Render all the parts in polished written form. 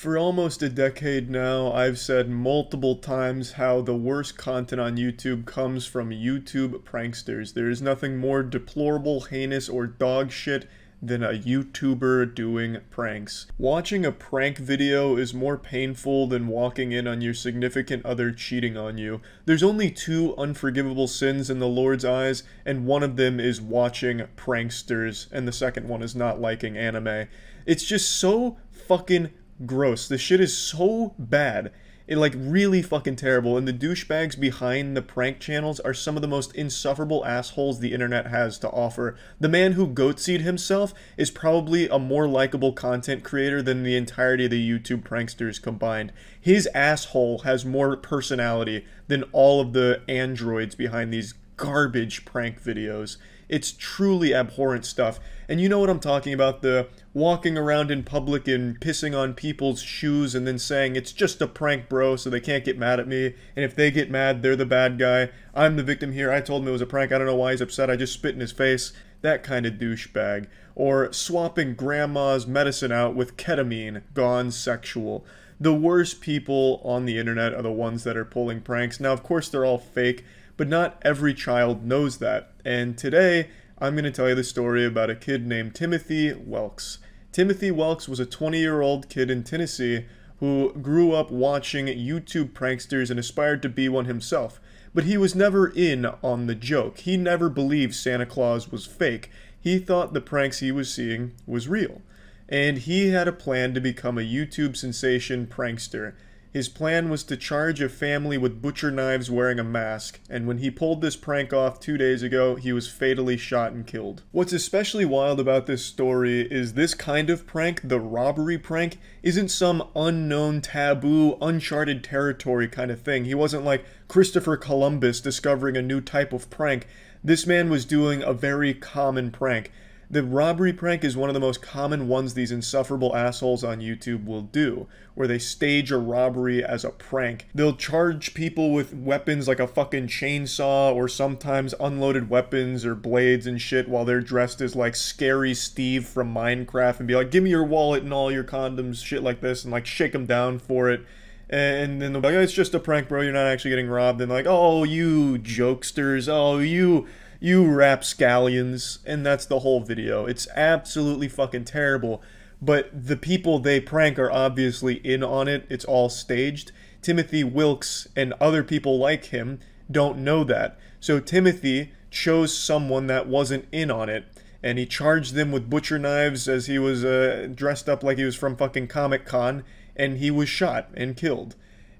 For almost a decade now, I've said multiple times how the worst content on YouTube comes from YouTube pranksters. There is nothing more deplorable, heinous, or dog shit than a YouTuber doing pranks. Watching a prank video is more painful than walking in on your significant other cheating on you. There's only two unforgivable sins in the Lord's eyes, and one of them is watching pranksters, and the second one is not liking anime. It's just so fucking gross. This shit is so bad. Like, really fucking terrible, and the douchebags behind the prank channels are some of the most insufferable assholes the internet has to offer. The man who goatseed himself is probably a more likable content creator than the entirety of the YouTube pranksters combined. His asshole has more personality than all of the androids behind these garbage prank videos. It's truly abhorrent stuff. And you know what I'm talking about, the walking around in public and pissing on people's shoes and then saying, it's just a prank, bro, so they can't get mad at me. And if they get mad, they're the bad guy. I'm the victim here. I told him it was a prank. I don't know why he's upset. I just spit in his face. That kind of douchebag. Or swapping grandma's medicine out with ketamine, gone sexual. The worst people on the internet are the ones that are pulling pranks. Now, of course, they're all fake, but not every child knows that. And today, I'm going to tell you the story about a kid named Timothy Welks. Timothy Welks was a 20-year-old kid in Tennessee who grew up watching YouTube pranksters and aspired to be one himself. But he was never in on the joke. He never believed Santa Claus was fake. He thought the pranks he was seeing was real. And he had a plan to become a YouTube sensation prankster. His plan was to charge a family with butcher knives wearing a mask, and when he pulled this prank off 2 days ago, he was fatally shot and killed. What's especially wild about this story is this kind of prank, the robbery prank, isn't some unknown, taboo, uncharted territory kind of thing. He wasn't like Christopher Columbus discovering a new type of prank. This man was doing a very common prank. The robbery prank is one of the most common ones these insufferable assholes on YouTube will do, where they stage a robbery as a prank. They'll charge people with weapons like a fucking chainsaw or sometimes unloaded weapons or blades and shit while they're dressed as like Scary Steve from Minecraft and be like, give me your wallet and all your condoms, shit like this, and like shake them down for it. And then they'll be like, oh, it's just a prank, bro, you're not actually getting robbed. And like, oh, you jokesters, oh, you rapscallions, and that's the whole video. It's absolutely fucking terrible, but the people they prank are obviously in on it. It's all staged. Timothy Wilkes and other people like him don't know that. So Timothy chose someone that wasn't in on it, and he charged them with butcher knives as he was dressed up like he was from fucking Comic-Con, and he was shot and killed.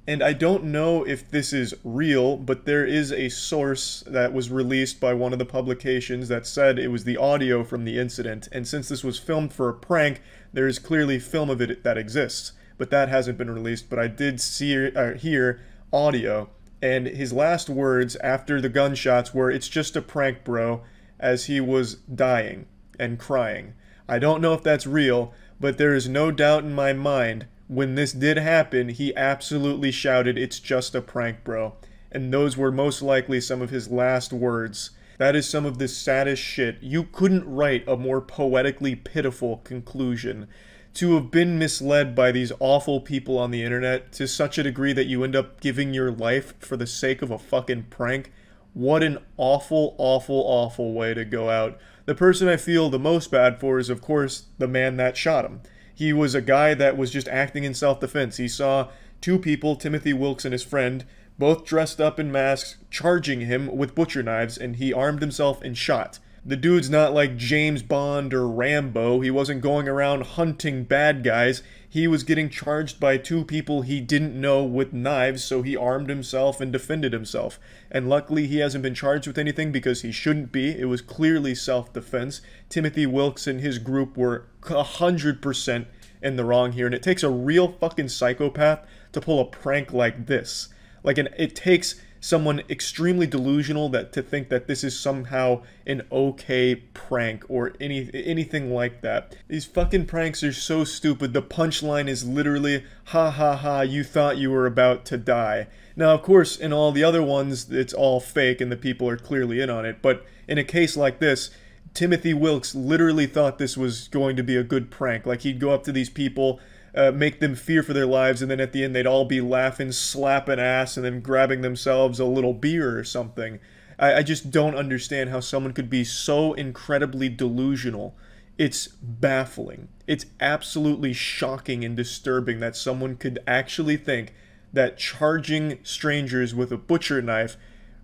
And I don't know if this is real, but there is a source that was released by one of the publications that said it was the audio from the incident. And since this was filmed for a prank, there is clearly film of it that exists. But that hasn't been released. But I did hear audio. And his last words after the gunshots were, "It's just a prank, bro," as he was dying and crying. I don't know if that's real, but there is no doubt in my mind when this did happen, he absolutely shouted, "It's just a prank, bro." And those were most likely some of his last words. That is some of the saddest shit. You couldn't write a more poetically pitiful conclusion. To have been misled by these awful people on the internet to such a degree that you end up giving your life for the sake of a fucking prank. What an awful, awful, awful way to go out. The person I feel the most bad for is, of course, the man that shot him. He was a guy that was just acting in self-defense. He saw two people, Timothy Wilkes and his friend, both dressed up in masks, charging him with butcher knives, and he armed himself and shot. The dude's not like James Bond or Rambo. He wasn't going around hunting bad guys. He was getting charged by two people he didn't know with knives, so he armed himself and defended himself. And luckily he hasn't been charged with anything because he shouldn't be. It was clearly self-defense. Timothy Wilkes and his group were 100% in the wrong here, and it takes a real fucking psychopath to pull a prank like this. It takes someone extremely delusional to think that this is somehow an okay prank or anything like that. These fucking pranks are so stupid. The punchline is literally, ha ha ha, you thought you were about to die. Now, of course, in all the other ones, it's all fake and the people are clearly in on it, but in a case like this, Timothy Wilkes literally thought this was going to be a good prank. Like, he'd go up to these people, make them fear for their lives, and then at the end they'd all be laughing, slapping ass, and then grabbing themselves a little beer or something. I just don't understand how someone could be so incredibly delusional. It's baffling. It's absolutely shocking and disturbing that someone could actually think that charging strangers with a butcher knife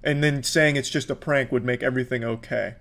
and then saying it's just a prank would make everything okay.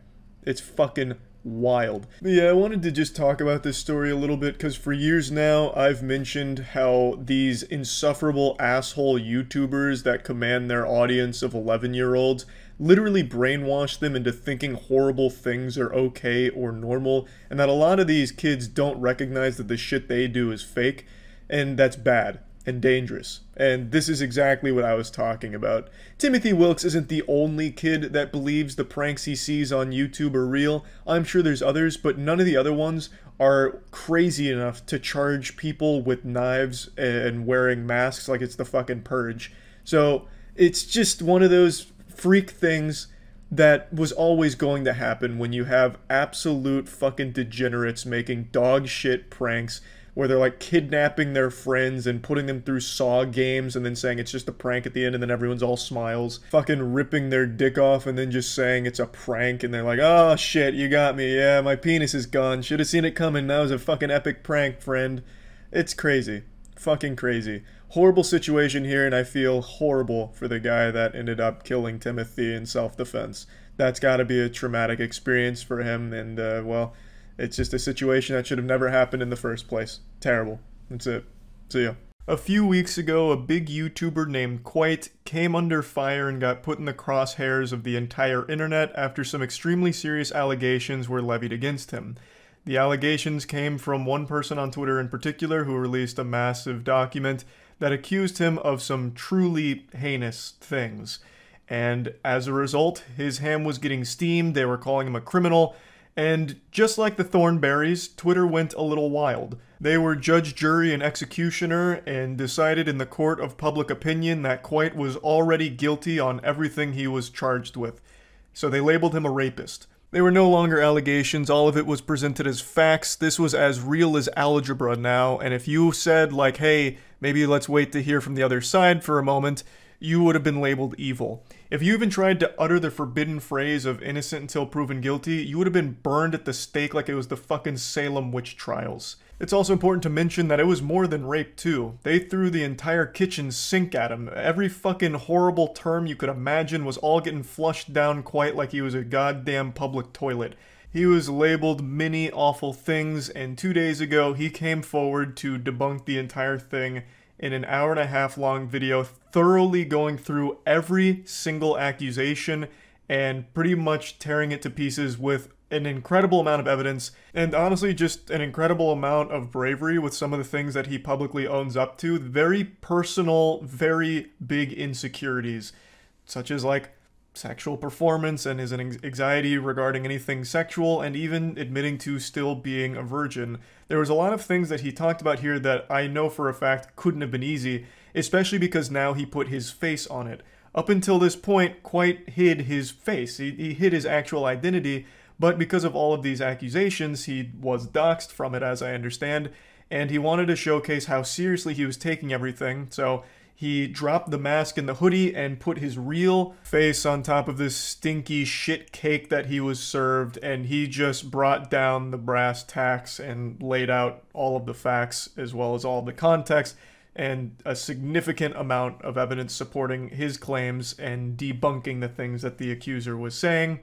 It's fucking wild. But yeah, I wanted to just talk about this story a little bit because for years now I've mentioned how these insufferable asshole YouTubers that command their audience of 11-year-olds literally brainwash them into thinking horrible things are okay or normal, and that a lot of these kids don't recognize that the shit they do is fake, and that's bad and dangerous. And this is exactly what I was talking about. Timothy Wilkes isn't the only kid that believes the pranks he sees on YouTube are real. I'm sure there's others, but none of the other ones are crazy enough to charge people with knives and wearing masks like it's the fucking purge. So it's just one of those freak things that was always going to happen when you have absolute fucking degenerates making dog shit pranks where they're like kidnapping their friends and putting them through Saw games and then saying it's just a prank at the end and then everyone's all smiles. Fucking ripping their dick off and then just saying it's a prank and they're like, oh shit, you got me, yeah, my penis is gone, should have seen it coming, that was a fucking epic prank, friend. It's crazy. Fucking crazy. Horrible situation here, and I feel horrible for the guy that ended up killing Timothy in self-defense. That's gotta be a traumatic experience for him, and, well, it's just a situation that should have never happened in the first place. Terrible. That's it. See ya. A few weeks ago, a big YouTuber named Kwite came under fire and got put in the crosshairs of the entire internet after some extremely serious allegations were levied against him. The allegations came from one person on Twitter in particular who released a massive document that accused him of some truly heinous things. And as a result, his ham was getting steamed, they were calling him a criminal, and just like the Thornberrys, Twitter went a little wild. They were judge, jury, and executioner and decided in the court of public opinion that Kwite was already guilty on everything he was charged with. So they labeled him a rapist. They were no longer allegations, all of it was presented as facts. This was as real as algebra now, and if you said like, hey, maybe let's wait to hear from the other side for a moment, you would have been labeled evil. If you even tried to utter the forbidden phrase of innocent until proven guilty, you would have been burned at the stake like it was the fucking Salem witch trials. It's also important to mention that it was more than rape too. They threw the entire kitchen sink at him. Every fucking horrible term you could imagine was all getting flushed down Kwite like he was a goddamn public toilet. He was labeled many awful things, and 2 days ago he came forward to debunk the entire thing in an hour-and-a-half long video, thoroughly going through every single accusation and pretty much tearing it to pieces with an incredible amount of evidence, and honestly just an incredible amount of bravery with some of the things that he publicly owns up to. Very personal, very big insecurities, such as like sexual performance and his anxiety regarding anything sexual, and even admitting to still being a virgin. There was a lot of things that he talked about here that I know for a fact couldn't have been easy, especially because now he put his face on it. Up until this point, Kwite hid his face. He hid his actual identity, but because of all of these accusations, he was doxxed from it, as I understand, and he wanted to showcase how seriously he was taking everything, so he dropped the mask and the hoodie and put his real face on top of this stinky shit cake that he was served, and he just brought down the brass tacks and laid out all of the facts as well as all of the context and a significant amount of evidence supporting his claims and debunking the things that the accuser was saying.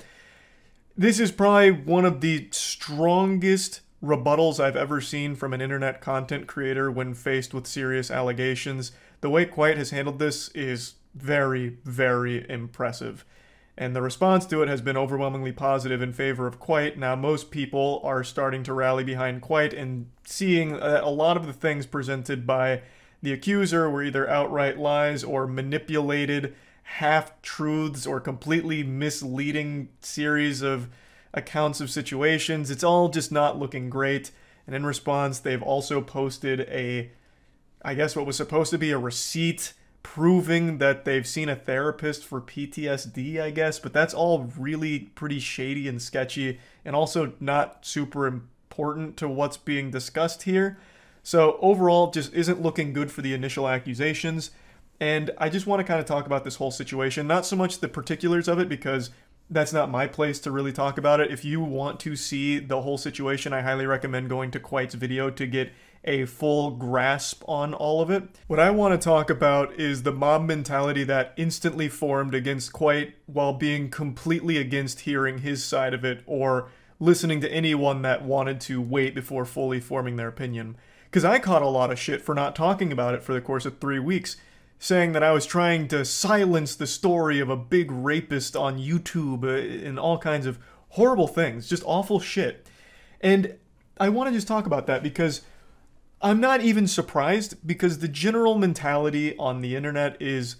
This is probably one of the strongest rebuttals I've ever seen from an internet content creator when faced with serious allegations. The way Kwite has handled this is very, very impressive. And the response to it has been overwhelmingly positive in favor of Kwite. Now, most people are starting to rally behind Kwite and seeing that a lot of the things presented by the accuser were either outright lies or manipulated half-truths or completely misleading series of accounts of situations. It's all just not looking great. And in response, they've also posted I guess what was supposed to be a receipt proving that they've seen a therapist for PTSD, I guess, but that's all really pretty shady and sketchy and also not super important to what's being discussed here. So overall, just isn't looking good for the initial accusations. And I just want to kind of talk about this whole situation, not so much the particulars of it, because that's not my place to really talk about it. If you want to see the whole situation, I highly recommend going to Kwite's video to get a full grasp on all of it. What I want to talk about is the mob mentality that instantly formed against Kwite while being completely against hearing his side of it or listening to anyone that wanted to wait before fully forming their opinion. Because I caught a lot of shit for not talking about it for the course of 3 weeks, saying that I was trying to silence the story of a big rapist on YouTube and all kinds of horrible things, just awful shit. And I want to just talk about that because I'm not even surprised, because the general mentality on the internet is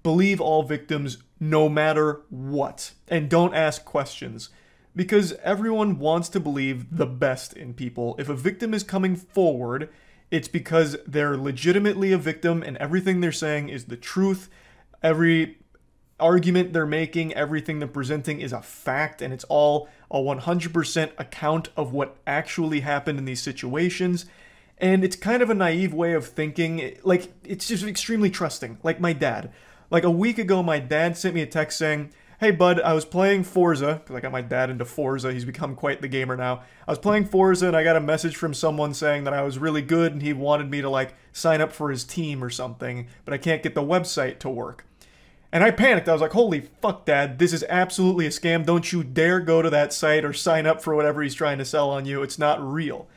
believe all victims no matter what, and don't ask questions. Because everyone wants to believe the best in people. If a victim is coming forward, it's because they're legitimately a victim and everything they're saying is the truth. Every argument they're making, everything they're presenting is a fact, and it's all a 100% account of what actually happened in these situations. And it's kind of a naive way of thinking. Like, it's just extremely trusting. Like my dad. Like a week ago, my dad sent me a text saying, "Hey bud, I was playing Forza," because I got my dad into Forza, he's become quite the gamer now. I was playing Forza and I got a message from someone saying that I was really good and he wanted me to like sign up for his team or something, but I can't get the website to work. And I panicked. I was like, holy fuck, Dad, this is absolutely a scam. Don't you dare go to that site or sign up for whatever he's trying to sell on you. It's not real.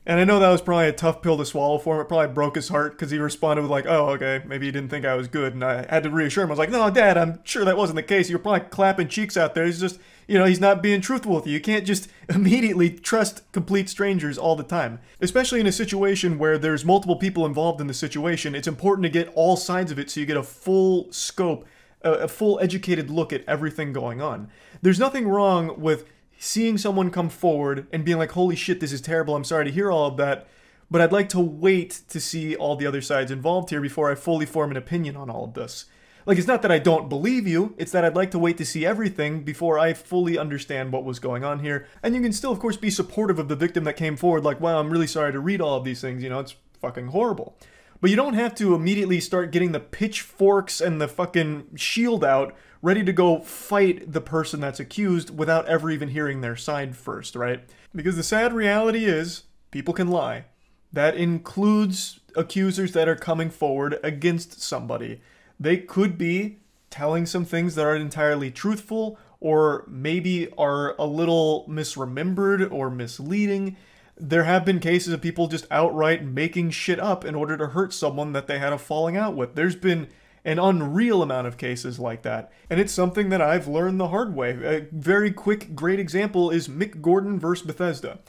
And I know that was probably a tough pill to swallow for him. It probably broke his heart because he responded with like, oh, okay, maybe he didn't think I was good. And I had to reassure him. I was like, no, Dad, I'm sure that wasn't the case. You were probably clapping cheeks out there. He's just, you know, he's not being truthful with you. You can't just immediately trust complete strangers all the time. Especially in a situation where there's multiple people involved in the situation. It's important to get all sides of it so you get a full scope, a full educated look at everything going on. There's nothing wrong with seeing someone come forward and being like, holy shit, this is terrible, I'm sorry to hear all of that, but I'd like to wait to see all the other sides involved here before I fully form an opinion on all of this. Like, it's not that I don't believe you, it's that I'd like to wait to see everything before I fully understand what was going on here. And you can still, of course, be supportive of the victim that came forward, like, wow, I'm really sorry to read all of these things, you know, it's fucking horrible. But you don't have to immediately start getting the pitchforks and the fucking shield out ready to go fight the person that's accused without ever even hearing their side first, right? Because the sad reality is, people can lie. That includes accusers that are coming forward against somebody. They could be telling some things that aren't entirely truthful, or maybe are a little misremembered or misleading. There have been cases of people just outright making shit up in order to hurt someone that they had a falling out with. There's been an unreal amount of cases like that. And it's something that I've learned the hard way. A very quick, great example is Mick Gordon versus Bethesda.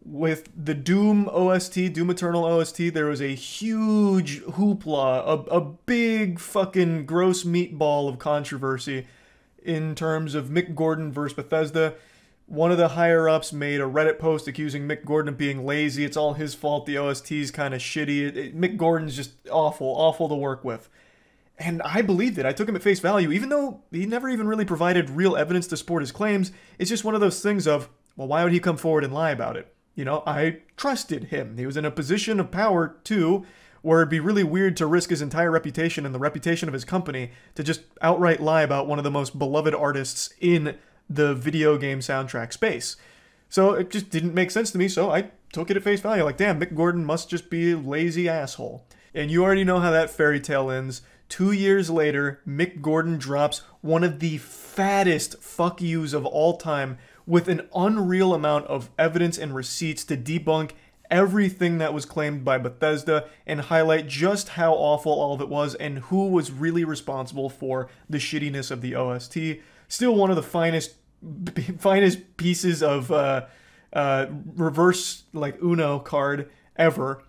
With the Doom OST, Doom Eternal OST, there was a huge hoopla, a big fucking gross meatball of controversy in terms of Mick Gordon versus Bethesda. One of the higher-ups made a Reddit post accusing Mick Gordon of being lazy. It's all his fault. The OST's kind of shitty. Mick Gordon's just awful to work with. And I believed it. I took him at face value, even though he never even really provided real evidence to support his claims. It's just one of those things of, well, why would he come forward and lie about it? You know, I trusted him. He was in a position of power, too, where it'd be really weird to risk his entire reputation and the reputation of his company to just outright lie about one of the most beloved artists in the video game soundtrack space. So it just didn't make sense to me, so I took it at face value. Like, damn, Mick Gordon must just be a lazy asshole. And you already know how that fairy tale ends. 2 years later, Mick Gordon drops one of the fattest fuck yous of all time with an unreal amount of evidence and receipts to debunk everything that was claimed by Bethesda and highlight just how awful all of it was and who was really responsible for the shittiness of the OST. Still one of the finest pieces of reverse, like, Uno card ever.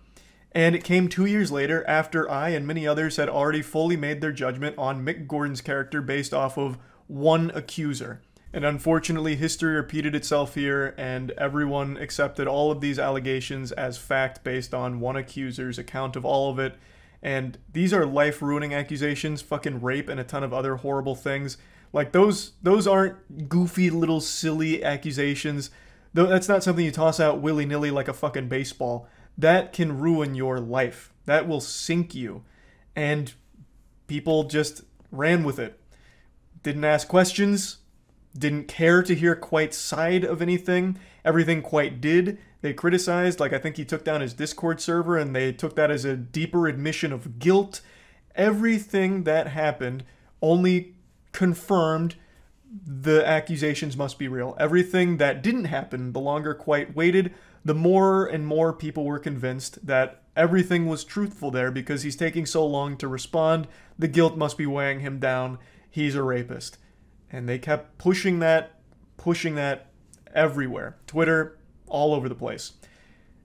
And it came 2 years later after I and many others had already fully made their judgment on Mick Gordon's character based off of one accuser. And unfortunately, history repeated itself here, and everyone accepted all of these allegations as fact based on one accuser's account of all of it. And these are life-ruining accusations, fucking rape and a ton of other horrible things. Like, those aren't goofy little silly accusations. That's not something you toss out willy-nilly like a fucking baseball. that can ruin your life. That will sink you. And people just ran with it. Didn't ask questions, didn't care to hear Kwite's side of anything. Everything Kwite did, they criticized. Like, I think he took down his Discord server and they took that as a deeper admission of guilt. Everything that happened only confirmed the accusations must be real. Everything that didn't happen, the longer Kwite waited, the more and more people were convinced that everything was truthful there because he's taking so long to respond. The guilt must be weighing him down. He's a rapist. And they kept pushing that everywhere. Twitter, all over the place.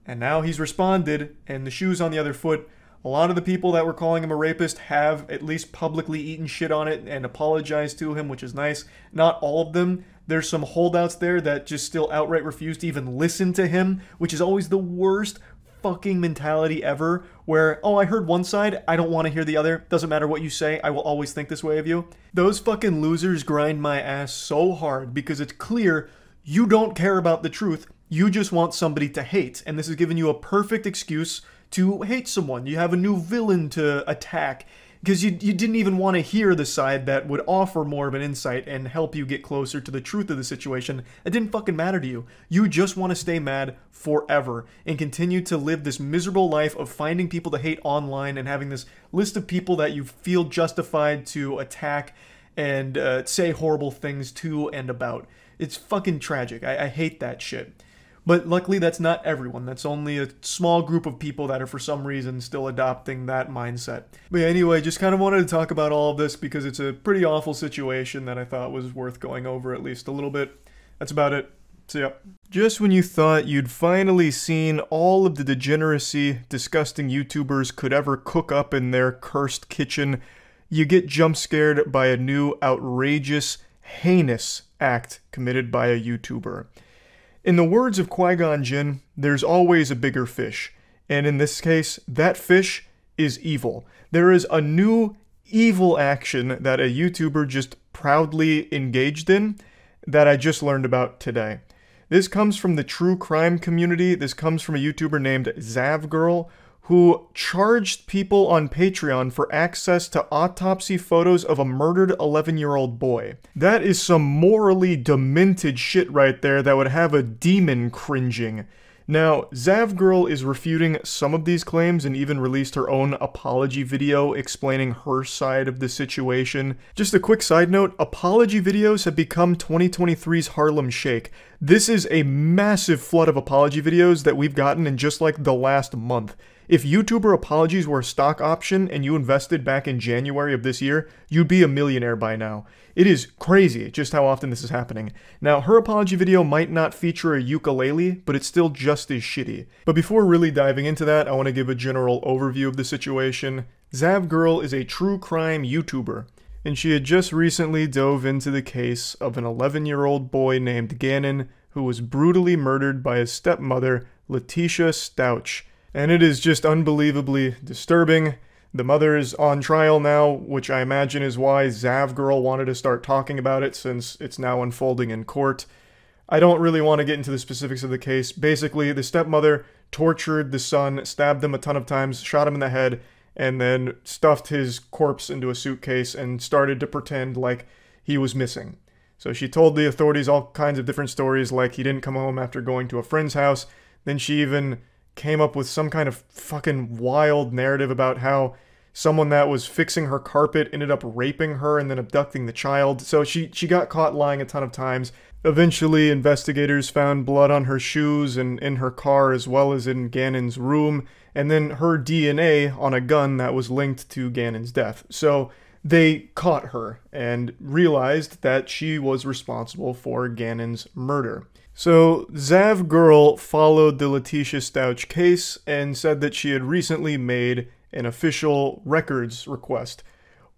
And now he's responded, and the shoe's on the other foot. A lot of the people that were calling him a rapist have at least publicly eaten shit on it and apologized to him, which is nice. Not all of them. There's some holdouts there that just still outright refuse to even listen to him, which is always the worst fucking mentality ever, where, oh, I heard one side, I don't want to hear the other. Doesn't matter what you say, I will always think this way of you. Those fucking losers grind my ass so hard because it's clear you don't care about the truth. You just want somebody to hate, and this has given you a perfect excuse to hate someone. You have a new villain to attack because you didn't even want to hear the side that would offer more of an insight and help you get closer to the truth of the situation. It didn't fucking matter to you. You just want to stay mad forever and continue to live this miserable life of finding people to hate online and having this list of people that you feel justified to attack and say horrible things to and about. It's fucking tragic. I hate that shit. But luckily, that's not everyone. That's only a small group of people that are for some reason still adopting that mindset. But yeah, anyway, just kind of wanted to talk about all of this because it's a pretty awful situation that I thought was worth going over at least a little bit. That's about it. So yeah. Just when you thought you'd finally seen all of the degeneracy disgusting YouTubers could ever cook up in their cursed kitchen, you get jump scared by a new outrageous, heinous act committed by a YouTuber. In the words of Qui-Gon Jinn, there's always a bigger fish, and in this case, that fish is evil. There is a new evil action that a YouTuber just proudly engaged in that I just learned about today. This comes from the true crime community. This comes from a YouTuber named Zavgirl, who charged people on Patreon for access to autopsy photos of a murdered 11-year-old boy. That is some morally demented shit right there that would have a demon cringing. Now, Zavgirl is refuting some of these claims and even released her own apology video explaining her side of the situation. Just a quick side note, apology videos have become 2023's Harlem Shake. This is a massive flood of apology videos that we've gotten in just like the last month. If YouTuber apologies were a stock option and you invested back in January of this year, you'd be a millionaire by now. It is crazy just how often this is happening. Now, her apology video might not feature a ukulele, but it's still just as shitty. But before really diving into that, I want to give a general overview of the situation. Zavgirl is a true crime YouTuber, and she had just recently dove into the case of an 11-year-old boy named Gannon who was brutally murdered by his stepmother, Letitia Stouch. And it is just unbelievably disturbing. The mother is on trial now, which I imagine is why Zavgirl wanted to start talking about it since it's now unfolding in court. I don't really want to get into the specifics of the case. Basically, the stepmother tortured the son, stabbed him a ton of times, shot him in the head, and then stuffed his corpse into a suitcase and started to pretend like he was missing. So she told the authorities all kinds of different stories, like he didn't come home after going to a friend's house. Then she even came up with some kind of fucking wild narrative about how someone that was fixing her carpet ended up raping her and then abducting the child. So she got caught lying a ton of times. Eventually, investigators found blood on her shoes and in her car as well as in Gannon's room, and then her DNA on a gun that was linked to Gannon's death. So they caught her and realized that she was responsible for Gannon's murder. So Zavgirl followed the Letitia Stouch case and said that she had recently made an official records request,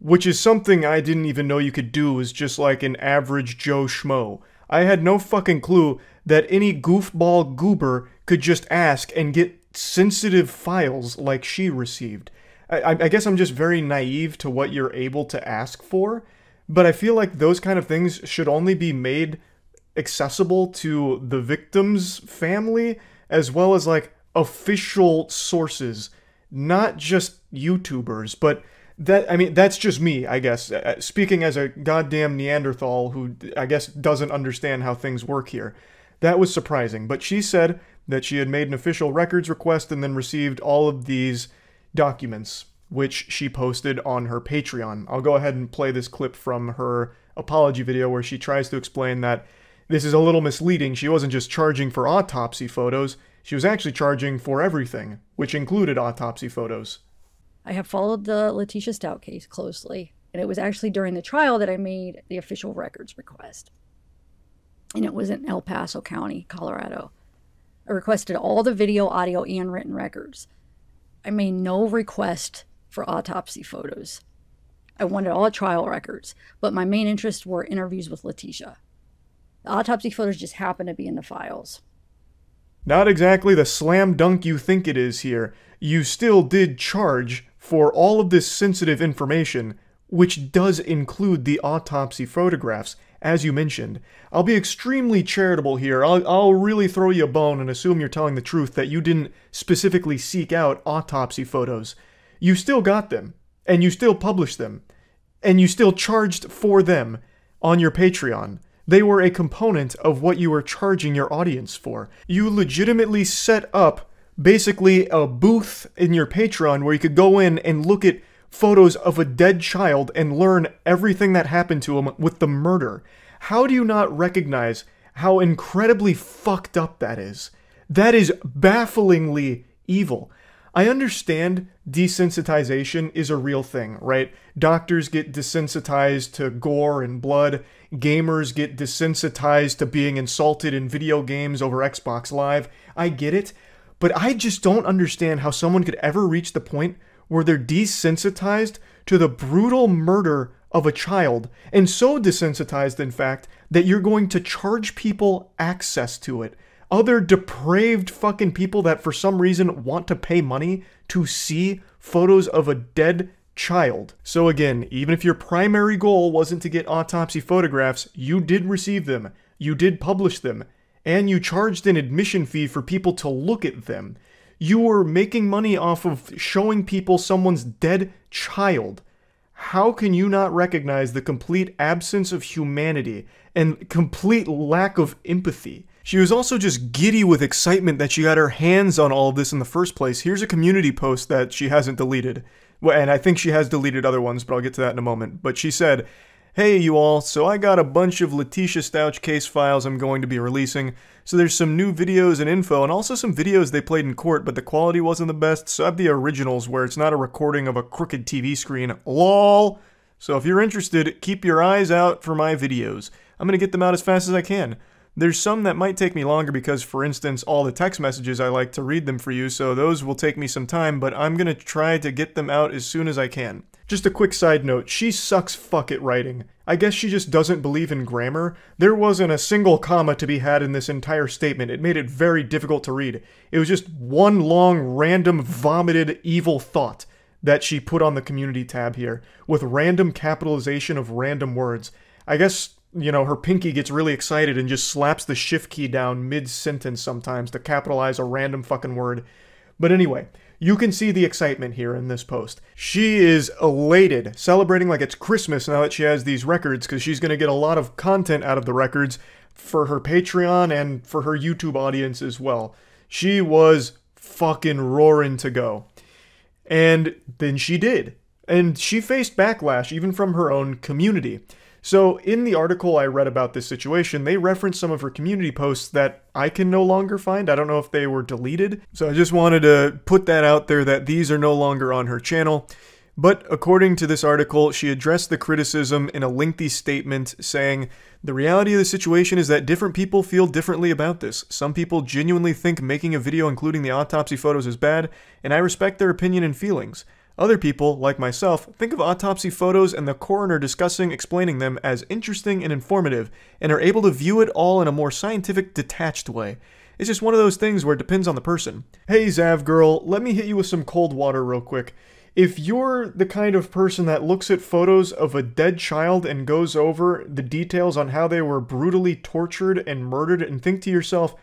which is something I didn't even know you could do as just like an average Joe Schmo. I had no fucking clue that any goofball goober could just ask and get sensitive files like she received. I guess I'm just very naive to what you're able to ask for, but I feel like those kind of things should only be made accessible to the victim's family, as well as like official sources, not just YouTubers, but that, I mean, that's just me, I guess, speaking as a goddamn Neanderthal who, I guess, doesn't understand how things work here. That was surprising, but she said that she had made an official records request and then received all of these documents, which she posted on her Patreon. I'll go ahead and play this clip from her apology video where she tries to explain that this is a little misleading. She wasn't just charging for autopsy photos, she was actually charging for everything, which included autopsy photos. I have followed the Letitia Stout case closely, and it was actually during the trial that I made the official records request. And it was in El Paso County, Colorado. I requested all the video, audio, and written records. I made no request for autopsy photos. I wanted all trial records, but my main interests were interviews with Letitia. The autopsy photos just happened to be in the files. Not exactly the slam dunk you think it is here. You still did charge for all of this sensitive information, which does include the autopsy photographs, as you mentioned. I'll be extremely charitable here. I'll really throw you a bone and assume you're telling the truth that you didn't specifically seek out autopsy photos. You still got them, and you still published them, and you still charged for them on your Patreon. They were a component of what you were charging your audience for. You legitimately set up basically a booth in your Patreon where you could go in and look at photos of a dead child and learn everything that happened to him with the murder. How do you not recognize how incredibly fucked up that is? That is bafflingly evil. I understand desensitization is a real thing, right? Doctors get desensitized to gore and blood. Gamers get desensitized to being insulted in video games over Xbox Live. I get it, but I just don't understand how someone could ever reach the point where they're desensitized to the brutal murder of a child, and so desensitized, in fact, that you're going to charge people access to it. Other depraved fucking people that for some reason want to pay money to see photos of a dead child. So again, even if your primary goal wasn't to get autopsy photographs, you did receive them, you did publish them, and you charged an admission fee for people to look at them. You were making money off of showing people someone's dead child. How can you not recognize the complete absence of humanity and complete lack of empathy? She was also just giddy with excitement that she got her hands on all of this in the first place. Here's a community post that she hasn't deleted. Well, and I think she has deleted other ones, but I'll get to that in a moment. But she said, "Hey you all, so I got a bunch of Letitia Stouch case files I'm going to be releasing. So there's some new videos and info, and also some videos they played in court, but the quality wasn't the best, so I have the originals where it's not a recording of a crooked TV screen. LOL! So if you're interested, keep your eyes out for my videos. I'm gonna get them out as fast as I can. There's some that might take me longer because, for instance, all the text messages, I like to read them for you, so those will take me some time, but I'm gonna try to get them out as soon as I can." Just a quick side note, she sucks fuck at writing. I guess she just doesn't believe in grammar. There wasn't a single comma to be had in this entire statement. It made it very difficult to read. It was just one long, random, vomited, evil thought that she put on the community tab here, with random capitalization of random words. I guess, you know, her pinky gets really excited and just slaps the shift key down mid-sentence sometimes to capitalize a random fucking word. But anyway, you can see the excitement here in this post. She is elated, celebrating like it's Christmas now that she has these records, because she's going to get a lot of content out of the records for her Patreon and for her YouTube audience as well. She was fucking roaring to go. And then she did. And she faced backlash even from her own community. So in the article I read about this situation, they referenced some of her community posts that I can no longer find. I don't know if they were deleted. So I just wanted to put that out there that these are no longer on her channel. But according to this article, she addressed the criticism in a lengthy statement saying, "The reality of the situation is that different people feel differently about this. Some people genuinely think making a video including the autopsy photos is bad, and I respect their opinion and feelings. Other people, like myself, think of autopsy photos and the coroner explaining them as interesting and informative, and are able to view it all in a more scientific, detached way. It's just one of those things where it depends on the person." Hey Zav girl, let me hit you with some cold water real quick. If you're the kind of person that looks at photos of a dead child and goes over the details on how they were brutally tortured and murdered and think to yourself,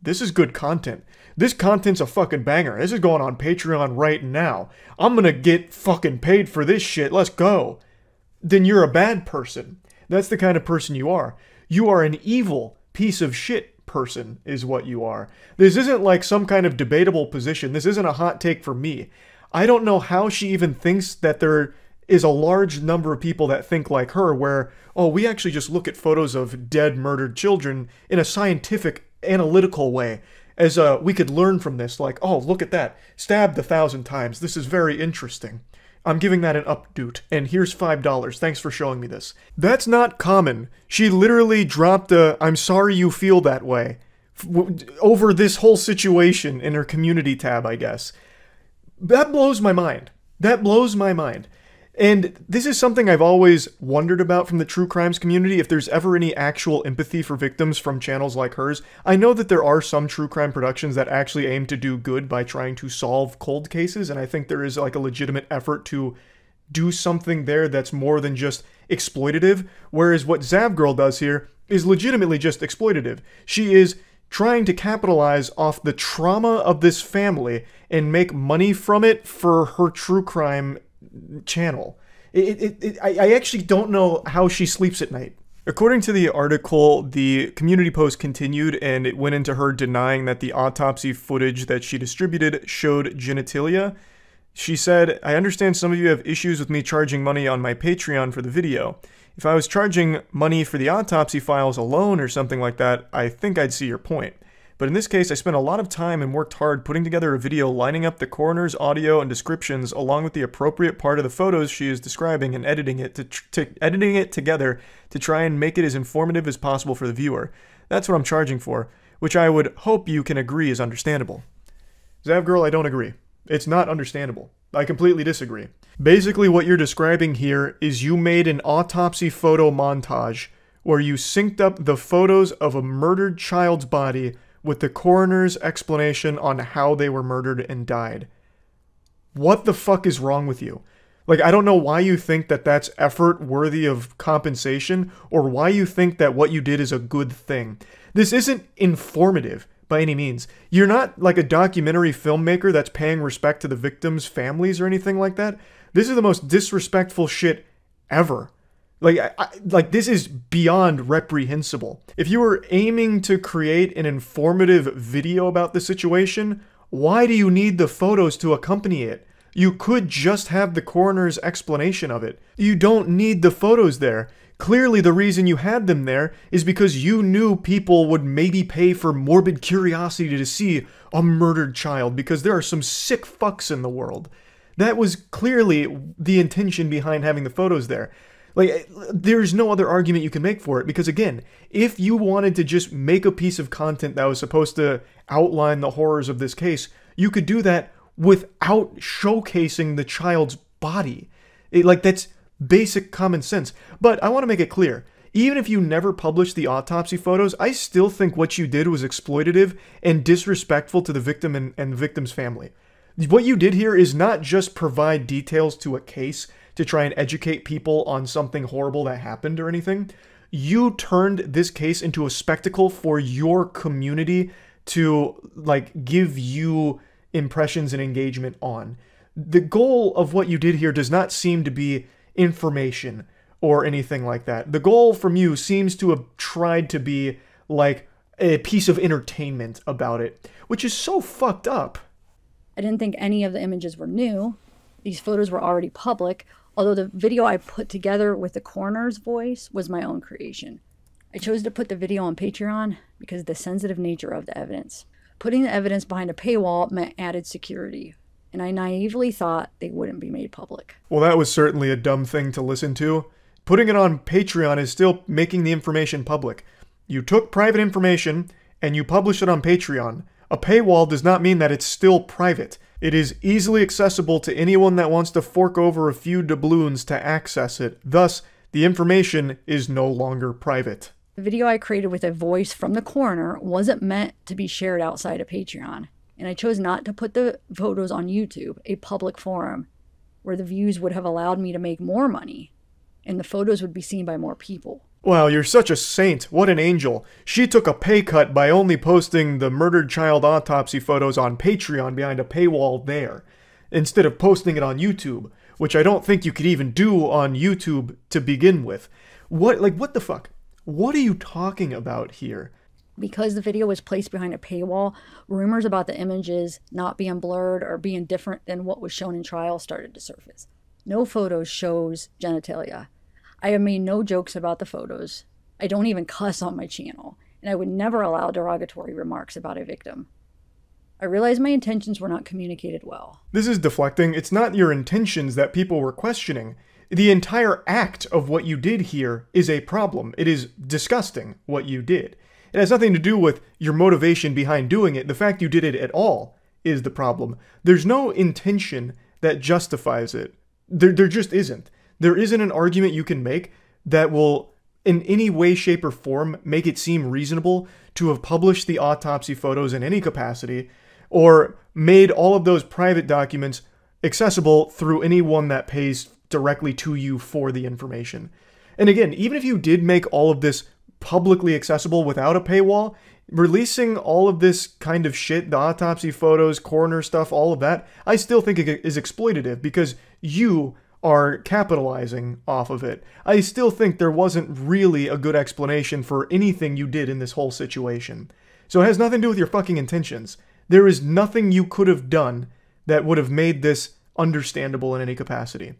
This is good content. This content's a fucking banger. This is going on Patreon right now. I'm gonna get fucking paid for this shit. Let's go. Then you're a bad person. That's the kind of person you are. You are an evil piece of shit person is what you are. This isn't like some kind of debatable position. This isn't a hot take for me. I don't know how she even thinks that there is a large number of people that think like her where, oh, we actually just look at photos of dead, murdered children in a scientific, analytical way. As we could learn from this, like, oh, look at that. Stabbed 1,000 times. This is very interesting. I'm giving that an updoot, and here's $5. Thanks for showing me this. That's not common. She literally dropped a, I'm sorry you feel that way, over this whole situation in her community tab, I guess. That blows my mind. That blows my mind. And this is something I've always wondered about from the true crimes community, if there's ever any actual empathy for victims from channels like hers. I know that there are some true crime productions that actually aim to do good by trying to solve cold cases, and I think there is like a legitimate effort to do something there that's more than just exploitative, whereas what Zavgirl does here is legitimately just exploitative. She is trying to capitalize off the trauma of this family and make money from it for her true crime channel. I actually don't know how she sleeps at night. According to the article, the community post continued and it went into her denying that the autopsy footage that she distributed showed genitalia. She said, I understand some of you have issues with me charging money on my Patreon for the video. If I was charging money for the autopsy files alone or something like that, I think I'd see your point. But in this case, I spent a lot of time and worked hard putting together a video lining up the coroner's audio and descriptions along with the appropriate part of the photos she is describing and editing it together to try and make it as informative as possible for the viewer. That's what I'm charging for, which I would hope you can agree is understandable. Zavgirl, I don't agree. It's not understandable. I completely disagree. Basically, what you're describing here is you made an autopsy photo montage where you synced up the photos of a murdered child's body with the coroner's explanation on how they were murdered and died. What the fuck is wrong with you? Like, I don't know why you think that that's effort worthy of compensation, or why you think that what you did is a good thing. This isn't informative by any means. You're not like a documentary filmmaker that's paying respect to the victims' families or anything like that. This is the most disrespectful shit ever. Like this is beyond reprehensible. If you were aiming to create an informative video about the situation, why do you need the photos to accompany it? You could just have the coroner's explanation of it. You don't need the photos there. Clearly the reason you had them there is because you knew people would maybe pay for morbid curiosity to see a murdered child, because there are some sick fucks in the world. That was clearly the intention behind having the photos there. Like, there's no other argument you can make for it, because again, if you wanted to just make a piece of content that was supposed to outline the horrors of this case, you could do that without showcasing the child's body. That's basic common sense. But I want to make it clear, even if you never published the autopsy photos, I still think what you did was exploitative and disrespectful to the victim and the victim's family. What you did here is not just provide details to a case to try and educate people on something horrible that happened or anything. You turned this case into a spectacle for your community to, like, give you impressions and engagement on. The goal of what you did here does not seem to be information or anything like that. The goal from you seems to have tried to be, like, a piece of entertainment about it, which is so fucked up. I didn't think any of the images were new. These photos were already public, although the video I put together with the coroner's voice was my own creation. I chose to put the video on Patreon because of the sensitive nature of the evidence. Putting the evidence behind a paywall meant added security, and I naively thought they wouldn't be made public. Well, that was certainly a dumb thing to listen to. Putting it on Patreon is still making the information public. You took private information and you published it on Patreon. A paywall does not mean that it's still private. It is easily accessible to anyone that wants to fork over a few doubloons to access it. Thus, the information is no longer private. The video I created with a voice from the coroner wasn't meant to be shared outside of Patreon, and I chose not to put the photos on YouTube, a public forum, where the views would have allowed me to make more money, and the photos would be seen by more people. Wow, you're such a saint. What an angel. She took a pay cut by only posting the murdered child autopsy photos on Patreon behind a paywall there, instead of posting it on YouTube, which I don't think you could even do on YouTube to begin with. What the fuck? What are you talking about here? Because the video was placed behind a paywall, rumors about the images not being blurred or being different than what was shown in trial started to surface. No photos shows genitalia. I have made no jokes about the photos. I don't even cuss on my channel, and I would never allow derogatory remarks about a victim. I realized my intentions were not communicated well. This is deflecting. It's not your intentions that people were questioning. The entire act of what you did here is a problem. It is disgusting what you did. It has nothing to do with your motivation behind doing it. The fact you did it at all is the problem. There's no intention that justifies it. There just isn't. There isn't an argument you can make that will, in any way, shape, or form, make it seem reasonable to have published the autopsy photos in any capacity, or made all of those private documents accessible through anyone that pays directly to you for the information. And again, even if you did make all of this publicly accessible without a paywall, releasing all of this kind of shit, the autopsy photos, coroner stuff, all of that, I still think it is exploitative because you are capitalizing off of it. I still think there wasn't really a good explanation for anything you did in this whole situation. So it has nothing to do with your fucking intentions. There is nothing you could have done that would have made this understandable in any capacity.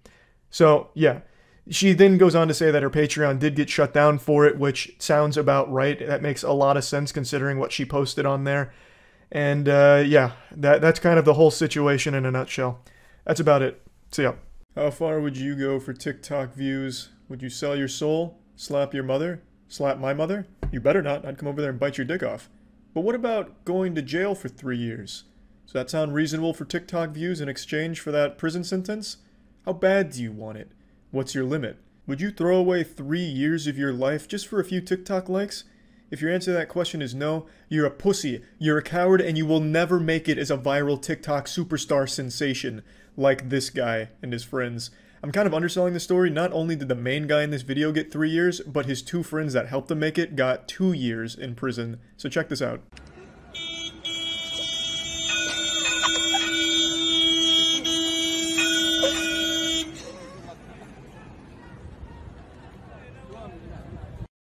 So, yeah. She then goes on to say that her Patreon did get shut down for it, which sounds about right. That makes a lot of sense considering what she posted on there. And, yeah, that's kind of the whole situation in a nutshell. That's about it. See ya. How far would you go for TikTok views? Would you sell your soul? Slap your mother? Slap my mother? You better not. I'd come over there and bite your dick off. But what about going to jail for 3 years? Does that sound reasonable for TikTok views in exchange for that prison sentence? How bad do you want it? What's your limit? Would you throw away 3 years of your life just for a few TikTok likes? If your answer to that question is no, you're a pussy, you're a coward, and you will never make it as a viral TikTok superstar sensation like this guy and his friends. I'm kind of underselling the story. Not only did the main guy in this video get 3 years, but his 2 friends that helped him make it got 2 years in prison. So check this out.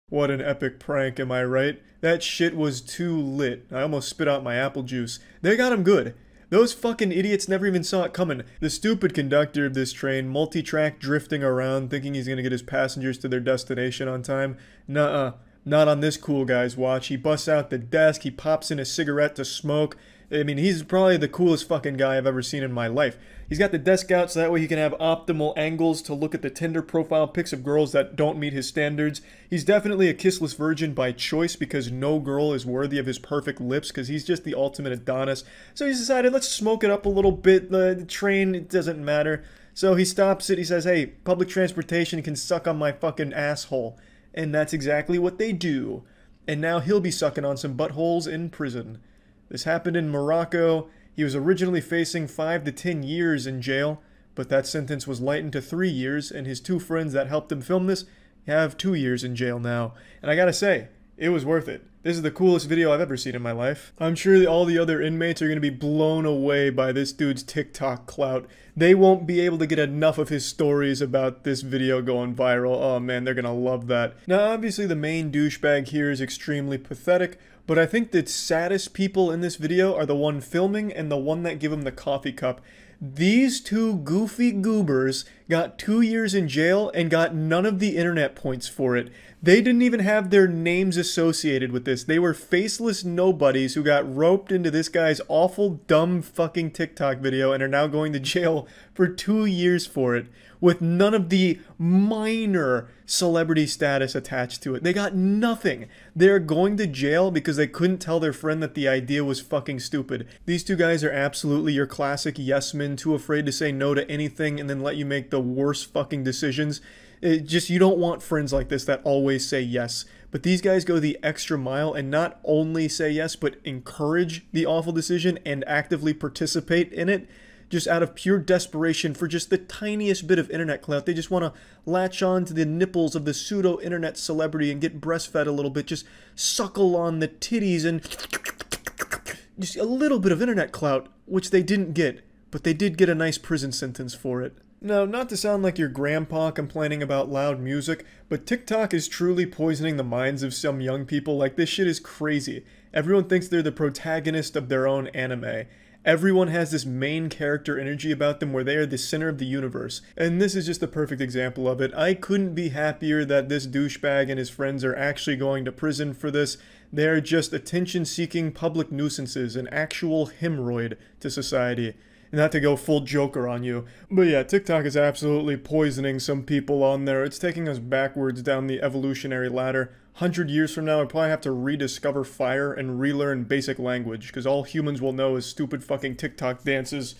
What an epic prank, am I right? That shit was too lit. I almost spit out my apple juice. They got him good. Those fucking idiots never even saw it coming. The stupid conductor of this train, multi-track drifting around, thinking he's gonna get his passengers to their destination on time. Nuh-uh. Not on this cool guy's watch. He busts out the desk, he pops in a cigarette to smoke. I mean, he's probably the coolest fucking guy I've ever seen in my life. He's got the desk out so that way he can have optimal angles to look at the Tinder profile pics of girls that don't meet his standards. He's definitely a kissless virgin by choice because no girl is worthy of his perfect lips because he's just the ultimate Adonis. So he's decided, let's smoke it up a little bit. The train, it doesn't matter. So he stops it. He says, hey, public transportation can suck on my fucking asshole. And that's exactly what they do. And now he'll be sucking on some buttholes in prison. This happened in Morocco. He was originally facing 5 to 10 years in jail, but that sentence was lightened to 3 years, and his 2 friends that helped him film this have 2 years in jail now. And I gotta say, it was worth it. This is the coolest video I've ever seen in my life. I'm sure that all the other inmates are going to be blown away by this dude's TikTok clout. They won't be able to get enough of his stories about this video going viral. Oh man, they're going to love that. Now obviously the main douchebag here is extremely pathetic, but I think the saddest people in this video are the one filming and the one that give him the coffee cup. These 2 goofy goobers got 2 years in jail and got none of the internet points for it. They didn't even have their names associated with this. They were faceless nobodies who got roped into this guy's awful, dumb fucking TikTok video and are now going to jail for 2 years for it, with none of the minor celebrity status attached to it. They got nothing. They're going to jail because they couldn't tell their friend that the idea was fucking stupid. These 2 guys are absolutely your classic yes men, too afraid to say no to anything and then let you make the worst fucking decisions. You don't want friends like this that always say yes. But these guys go the extra mile and not only say yes, but encourage the awful decision and actively participate in it. just out of pure desperation for just the tiniest bit of internet clout. They just want to latch on to the nipples of the pseudo-internet celebrity and get breastfed a little bit, just suckle on the titties and just a little bit of internet clout, which they didn't get, but they did get a nice prison sentence for it. Now, not to sound like your grandpa complaining about loud music, but TikTok is truly poisoning the minds of some young people. Like, this shit is crazy. Everyone thinks they're the protagonist of their own anime. Everyone has this main character energy about them where they are the center of the universe. And this is just a perfect example of it. I couldn't be happier that this douchebag and his friends are actually going to prison for this. They're just attention-seeking public nuisances, an actual hemorrhoid to society. Not to go full Joker on you. But yeah, TikTok is absolutely poisoning some people on there. It's taking us backwards down the evolutionary ladder. 100 years from now, I probably have to rediscover fire and relearn basic language, because all humans will know is stupid fucking TikTok dances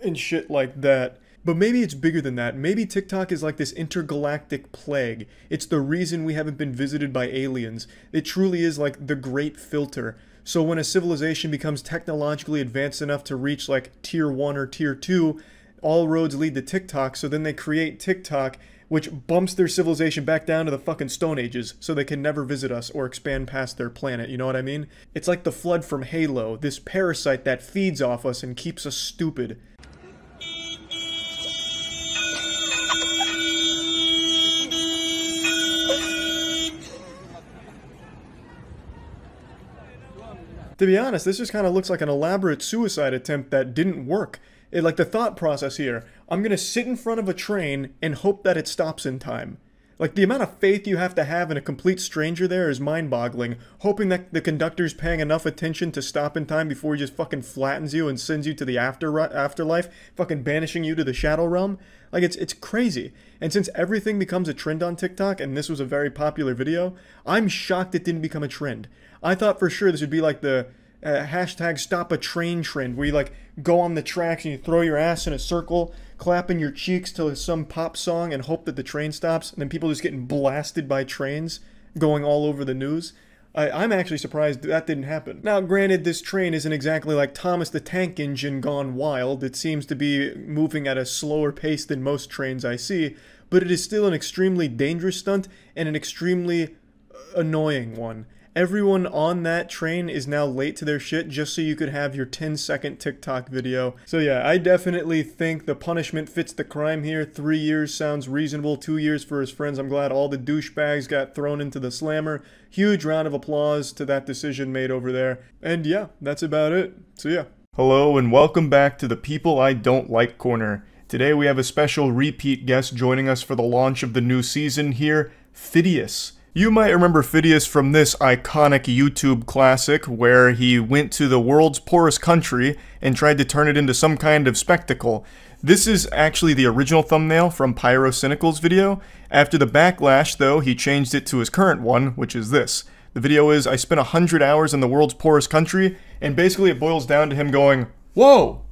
and shit like that. But maybe it's bigger than that. Maybe TikTok is like this intergalactic plague. It's the reason we haven't been visited by aliens. It truly is like the great filter. So when a civilization becomes technologically advanced enough to reach like tier 1 or tier 2, all roads lead to TikTok, so then they create TikTok, which bumps their civilization back down to the fucking Stone Ages, so they can never visit us or expand past their planet, you know what I mean? It's like the Flood from Halo, this parasite that feeds off us and keeps us stupid. To be honest, this just kind of looks like an elaborate suicide attempt that didn't work. Like the thought process here, I'm gonna sit in front of a train and hope that it stops in time. Like the amount of faith you have to have in a complete stranger there is mind-boggling, hoping that the conductor's paying enough attention to stop in time before he just fucking flattens you and sends you to the afterlife, fucking banishing you to the shadow realm. Like it's crazy. And since everything becomes a trend on TikTok, and this was a very popular video, I'm shocked it didn't become a trend. I thought for sure this would be like the hashtag stop a train trend, where you like go on the tracks and you throw your ass in a circle, clapping your cheeks to some pop song and hope that the train stops, and then people just getting blasted by trains going all over the news. I'm actually surprised that didn't happen. Now, granted, this train isn't exactly like Thomas the Tank Engine gone wild. It seems to be moving at a slower pace than most trains I see, but it is still an extremely dangerous stunt and an extremely annoying one. Everyone on that train is now late to their shit just so you could have your 10-second TikTok video. So yeah, I definitely think the punishment fits the crime here. 3 years sounds reasonable. 2 years for his friends. I'm glad all the douchebags got thrown into the slammer. Huge round of applause to that decision made over there. And yeah, that's about it. So yeah. Hello and welcome back to the People I Don't Like Corner. Today we have a special repeat guest joining us for the launch of the new season here, Phidias. You might remember Phidias from this iconic YouTube classic where he went to the world's poorest country and tried to turn it into some kind of spectacle. This is actually the original thumbnail from Pyrocynical's video. After the backlash, though, he changed it to his current one, which is this. The video is, I spent 100 hours in the world's poorest country, and basically it boils down to him going, whoa,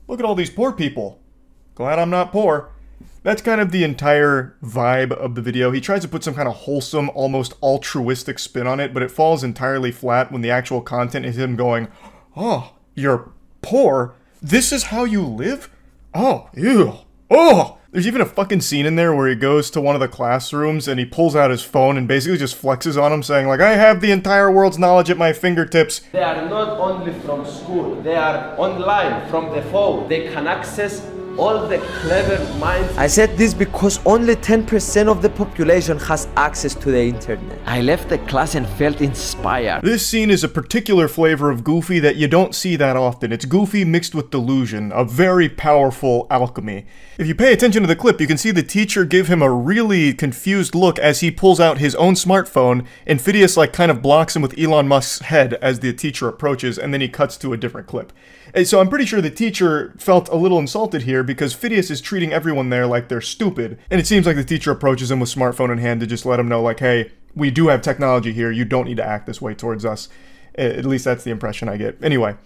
look at all these poor people. Glad I'm not poor. That's kind of the entire vibe of the video. He tries to put some kind of wholesome, almost altruistic spin on it, but it falls entirely flat when the actual content is him going, oh, you're poor? This is how you live? Oh, ew. Oh! There's even a fucking scene in there where he goes to one of the classrooms and he pulls out his phone and basically just flexes on him saying like, I have the entire world's knowledge at my fingertips. They are not only from school, they are online, from the phone. They can access all the clever minds. I said this because only 10% of the population has access to the internet. I left the class and felt inspired. This scene is a particular flavor of goofy that you don't see that often. It's goofy mixed with delusion, a very powerful alchemy. If you pay attention to the clip, you can see the teacher give him a really confused look as he pulls out his own smartphone, and Phidias like kind of blocks him with Elon Musk's head as the teacher approaches, and then he cuts to a different clip. And so I'm pretty sure the teacher felt a little insulted here because Phidias is treating everyone there like they're stupid, and it seems like the teacher approaches him with smartphone in hand to just let him know like, hey, we do have technology here, you don't need to act this way towards us. At least that's the impression I get. Anyway,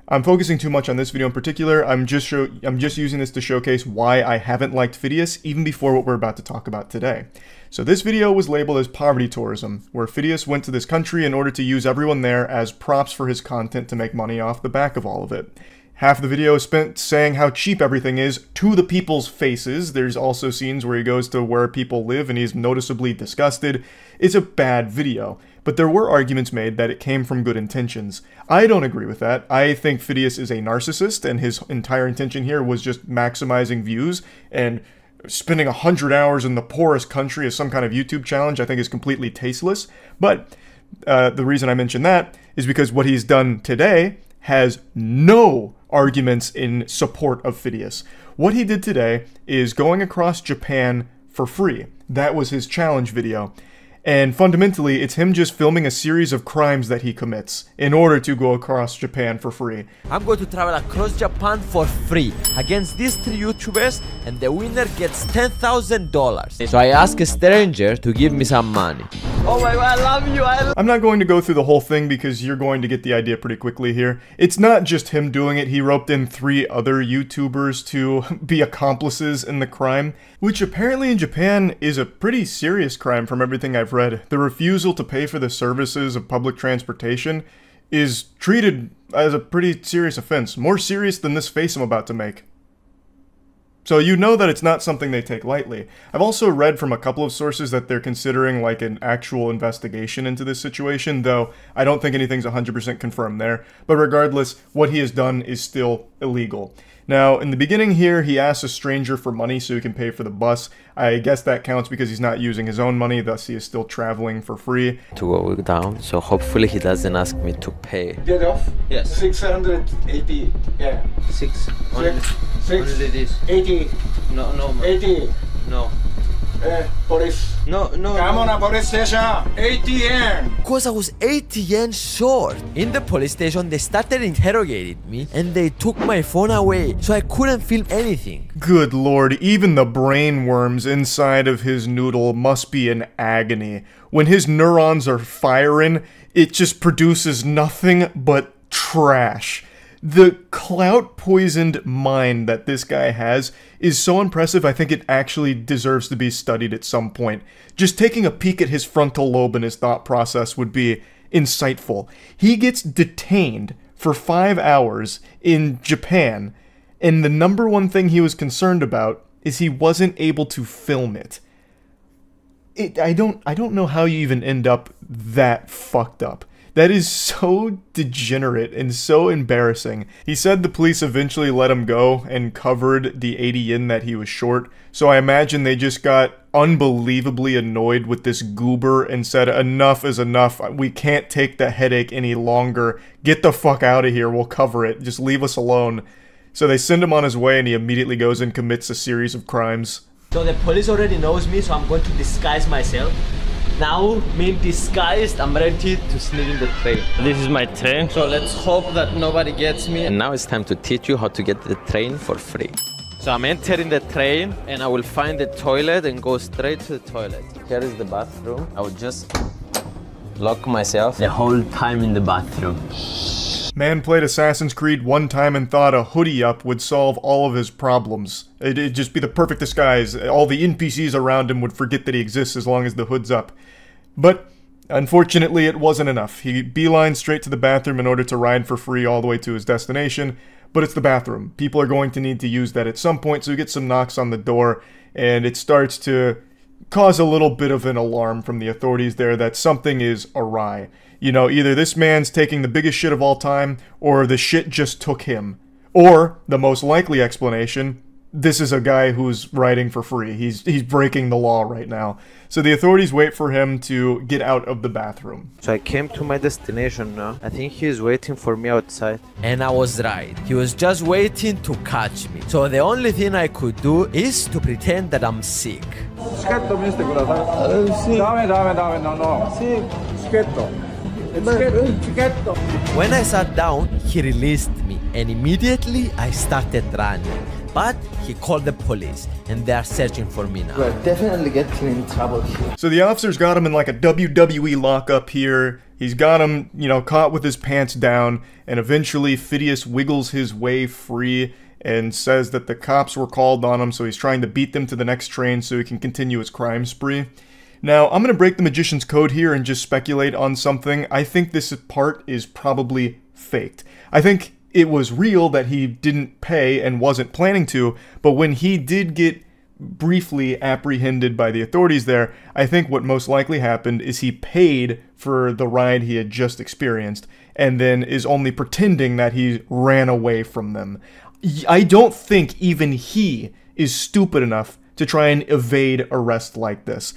I'm focusing too much on this video in particular. I'm just using this to showcase why I haven't liked Phidias even before what we're about to talk about today. So this video was labeled as poverty tourism, where Phidias went to this country in order to use everyone there as props for his content to make money off the back of all of it. Half the video is spent saying how cheap everything is to the people's faces. There's also scenes where he goes to where people live and he's noticeably disgusted. It's a bad video, but there were arguments made that it came from good intentions. I don't agree with that. I think Phidias is a narcissist, and his entire intention here was just maximizing views, and spending 100 hours in the poorest country as some kind of YouTube challenge I think is completely tasteless. But the reason I mention that is because what he's done today has no arguments in support of Phidias. What he did today is going across Japan for free. That was his challenge video. And fundamentally, it's him just filming a series of crimes that he commits in order to go across Japan for free. I'm going to travel across Japan for free against these 3 YouTubers, and the winner gets $10,000. So I ask a stranger to give me some money. Oh my god, I love you! I'm not going to go through the whole thing because you're going to get the idea pretty quickly here. It's not just him doing it, he roped in 3 other YouTubers to be accomplices in the crime, which apparently in Japan is a pretty serious crime from everything I've read. The refusal to pay for the services of public transportation is treated as a pretty serious offense, more serious than this face I'm about to make. So you know that it's not something they take lightly. I've also read from a couple of sources that they're considering like an actual investigation into this situation, though I don't think anything's 100% confirmed there. But regardless, what he has done is still illegal. Now, in the beginning here, he asks a stranger for money so he can pay for the bus. I guess that counts because he's not using his own money, thus he is still traveling for free. To go down, so hopefully he doesn't ask me to pay. Get off? Yes. 680, yeah. 6. Only this. 80. No, no, man. 80. No. Police. No, no. Come on, police station. 80 yen. Because I was 80 yen short. In the police station, they started interrogating me and they took my phone away, so I couldn't film anything. Good lord, even the brain worms inside of his noodle must be in agony. When his neurons are firing, it just produces nothing but trash. The clout-poisoned mind that this guy has is so impressive, I think it actually deserves to be studied at some point. Just taking a peek at his frontal lobe and his thought process would be insightful. He gets detained for 5 hours in Japan, and the number one thing he was concerned about is he wasn't able to film it. I don't know how you even end up that fucked up. That is so degenerate and so embarrassing. He said the police eventually let him go and covered the 80 yen that he was short, so I imagine they just got unbelievably annoyed with this goober and said, enough is enough, we can't take the headache any longer, get the fuck out of here, we'll cover it, just leave us alone. So they send him on his way and he immediately goes and commits a series of crimes. So the police already knows me, so I'm going to disguise myself. Now, being disguised, I'm ready to sneak in the train. This is my train. So let's hope that nobody gets me. And now it's time to teach you how to get the train for free. So I'm entering the train and I will find the toilet and go straight to the toilet. Here is the bathroom. I will just lock myself the whole time in the bathroom. Man played Assassin's Creed one time and thought a hoodie up would solve all of his problems. It'd just be the perfect disguise. All the NPCs around him would forget that he exists as long as the hood's up. But unfortunately, it wasn't enough. He beelined straight to the bathroom in order to ride for free all the way to his destination. But it's the bathroom. People are going to need to use that at some point, so he gets some knocks on the door, and it starts to cause a little bit of an alarm from the authorities there that something is awry. You know, either this man's taking the biggest shit of all time, or the shit just took him. Or, the most likely explanation, this is a guy who's riding for free. He's breaking the law right now. So the authorities wait for him to get out of the bathroom. So I came to my destination now. I think he is waiting for me outside. And I was right. He was just waiting to catch me. So the only thing I could do is to pretend that I'm sick. When I sat down, he released me, and immediately I started running. But he called the police, and they are searching for me now. We're definitely getting in trouble here. So the officers got him in like a WWE lockup here. He's got him, you know, caught with his pants down, and eventually Phidias wiggles his way free and says that the cops were called on him, so he's trying to beat them to the next train so he can continue his crime spree. Now, I'm going to break the magician's code here and just speculate on something. I think this part is probably faked. I think it was real that he didn't pay and wasn't planning to, but when he did get briefly apprehended by the authorities there, I think what most likely happened is he paid for the ride he had just experienced and then is only pretending that he ran away from them. I don't think even he is stupid enough to try and evade arrest like this.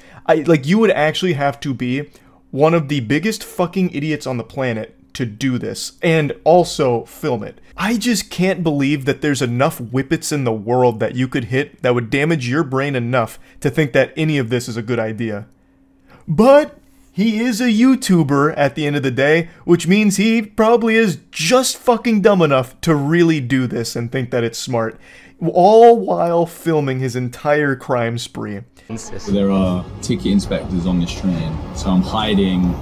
You would actually have to be one of the biggest fucking idiots on the planet to do this and also film it. I just can't believe that there's enough whippets in the world that you could hit that would damage your brain enough to think that any of this is a good idea. But he is a YouTuber at the end of the day, which means he probably is just fucking dumb enough to really do this and think that it's smart, all while filming his entire crime spree. There are ticket inspectors on this train, so I'm hiding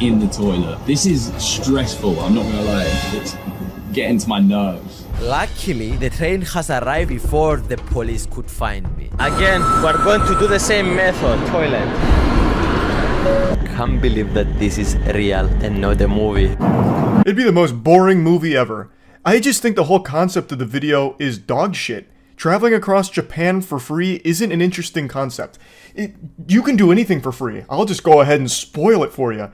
in the toilet. This is stressful, I'm not gonna lie. It's getting to my nerves. Luckily, the train has arrived before the police could find me. Again, we're going to do the same method. Toilet. Can't believe that this is real and not a movie. It'd be the most boring movie ever. I just think the whole concept of the video is dog shit. Traveling across Japan for free isn't an interesting concept. You can do anything for free. I'll just go ahead and spoil it for you.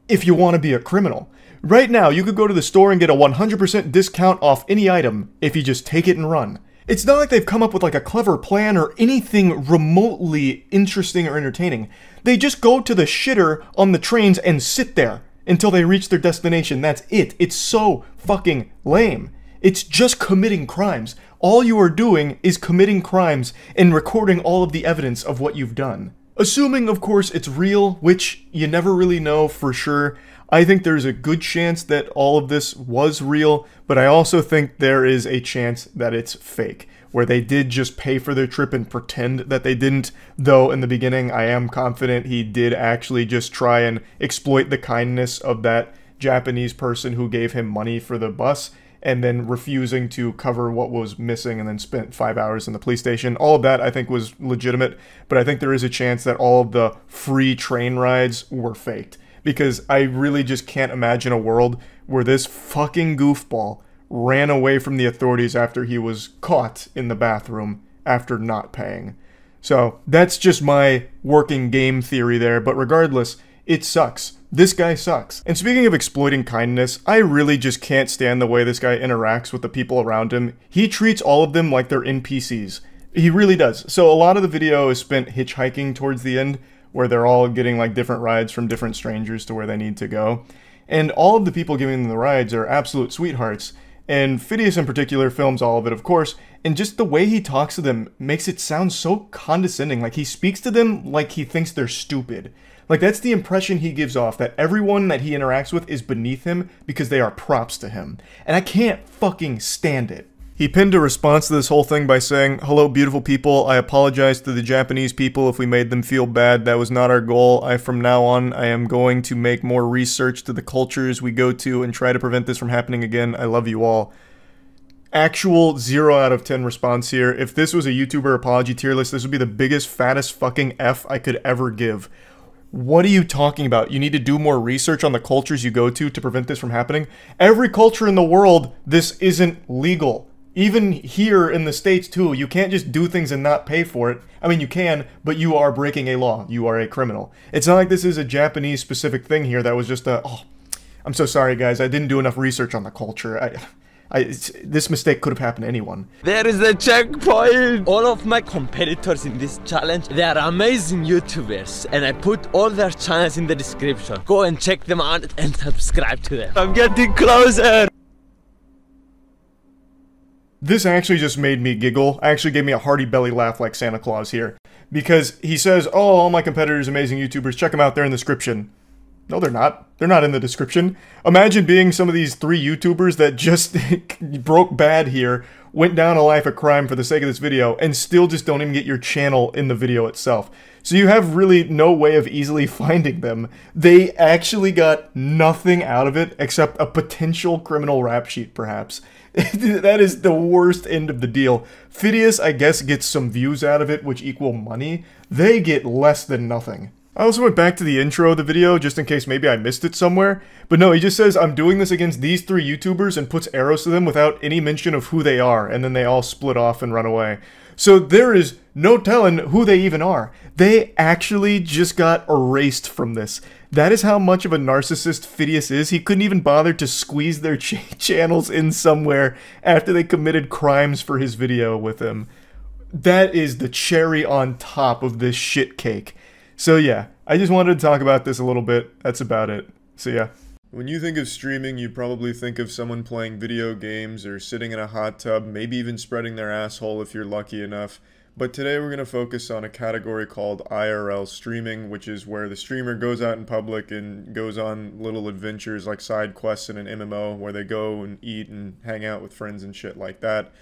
If you want to be a criminal. Right now, you could go to the store and get a 100% discount off any item if you just take it and run. It's not like they've come up with like a clever plan or anything remotely interesting or entertaining. They just go to the shitter on the trains and sit there until they reach their destination. That's it. It's so fucking lame. It's just committing crimes. All you are doing is committing crimes and recording all of the evidence of what you've done. Assuming, of course, it's real, which you never really know for sure. I think there's a good chance that all of this was real, but I also think there is a chance that it's fake, where they did just pay for their trip and pretend that they didn't, though in the beginning I am confident he did actually just try and exploit the kindness of that Japanese person who gave him money for the bus, and then refusing to cover what was missing and then spent 5 hours in the police station. All of that I think was legitimate, but I think there is a chance that all of the free train rides were faked. Because I really just can't imagine a world where this fucking goofball ran away from the authorities after he was caught in the bathroom after not paying. So that's just my working game theory there, but regardless, it sucks. This guy sucks. And speaking of exploiting kindness, I really just can't stand the way this guy interacts with the people around him. He treats all of them like they're NPCs. He really does. So a lot of the video is spent hitchhiking towards the end, where they're all getting like different rides from different strangers to where they need to go. And all of the people giving them the rides are absolute sweethearts. And Phidias in particular films all of it, of course, and just the way he talks to them makes it sound so condescending. Like he speaks to them like he thinks they're stupid. Like that's the impression he gives off, that everyone that he interacts with is beneath him because they are props to him. And I can't fucking stand it. He pinned a response to this whole thing by saying, "Hello beautiful people, I apologize to the Japanese people if we made them feel bad. That was not our goal. From now on, I am going to make more research to the cultures we go to and try to prevent this from happening again. I love you all." Actual 0 out of 10 response here. If this was a YouTuber apology tier list, this would be the biggest, fattest fucking F I could ever give. What are you talking about? You need to do more research on the cultures you go to prevent this from happening? Every culture in the world, this isn't legal. Even here in the States too, you can't just do things and not pay for it. I mean, you can, but you are breaking a law. You are a criminal. It's not like this is a Japanese specific thing here that was just a, "Oh, I'm so sorry guys, I didn't do enough research on the culture. This mistake could have happened to anyone." There is the checkpoint! All of my competitors in this challenge, they are amazing YouTubers, and I put all their channels in the description. Go and check them out and subscribe to them. I'm getting closer! This actually just made me giggle. Actually gave me a hearty belly laugh like Santa Claus here. Because he says, "Oh, all my competitors, amazing YouTubers, check them out, they're in the description." No, they're not. They're not in the description. Imagine being some of these 3 YouTubers that just broke bad here, went down a life of crime for the sake of this video, and still just don't even get your channel in the video itself. So you have really no way of easily finding them. They actually got nothing out of it except a potential criminal rap sheet, perhaps. That is the worst end of the deal. Phidias, I guess, gets some views out of it, which equal money. They get less than nothing. I also went back to the intro of the video just in case maybe I missed it somewhere. But no, he just says, I'm doing this against these 3 YouTubers and puts arrows to them without any mention of who they are. And then they all split off and run away. So there is no telling who they even are. They actually just got erased from this. That is how much of a narcissist Phidias is. He couldn't even bother to squeeze their channels in somewhere after they committed crimes for his video with him. That is the cherry on top of this shit cake. So yeah, I just wanted to talk about this a little bit. That's about it. So yeah. When you think of streaming, you probably think of someone playing video games or sitting in a hot tub, maybe even spreading their asshole if you're lucky enough. But today we're going to focus on a category called IRL streaming, which is where the streamer goes out in public and goes on little adventures like side quests in an MMO where they go and eat and hang out with friends and shit like that.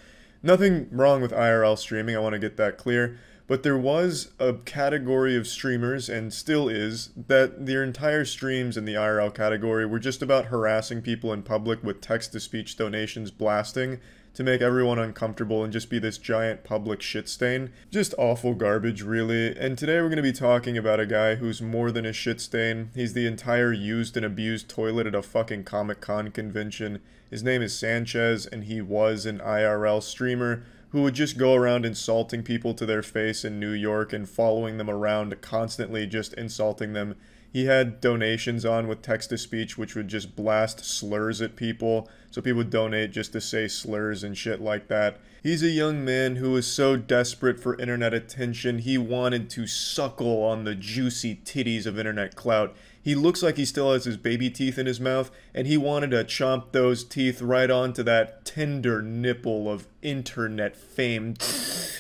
Nothing wrong with IRL streaming, I want to get that clear. But there was a category of streamers, and still is, that their entire streams in the IRL category were just about harassing people in public with text-to-speech donations blasting to make everyone uncomfortable and just be this giant public shit stain. Just awful garbage, really. And today we're going to be talking about a guy who's more than a shit stain. He's the entire used and abused toilet at a fucking Comic-Con convention. His name is Sanchez, and he was an IRL streamer who would just go around insulting people to their face in New York and following them around, constantly just insulting them. He had donations on with text-to-speech, which would just blast slurs at people, so people would donate just to say slurs and shit like that. He's a young man who was so desperate for internet attention, he wanted to suckle on the juicy titties of internet clout. He looks like he still has his baby teeth in his mouth, and he wanted to chomp those teeth right onto that tender nipple of internet fame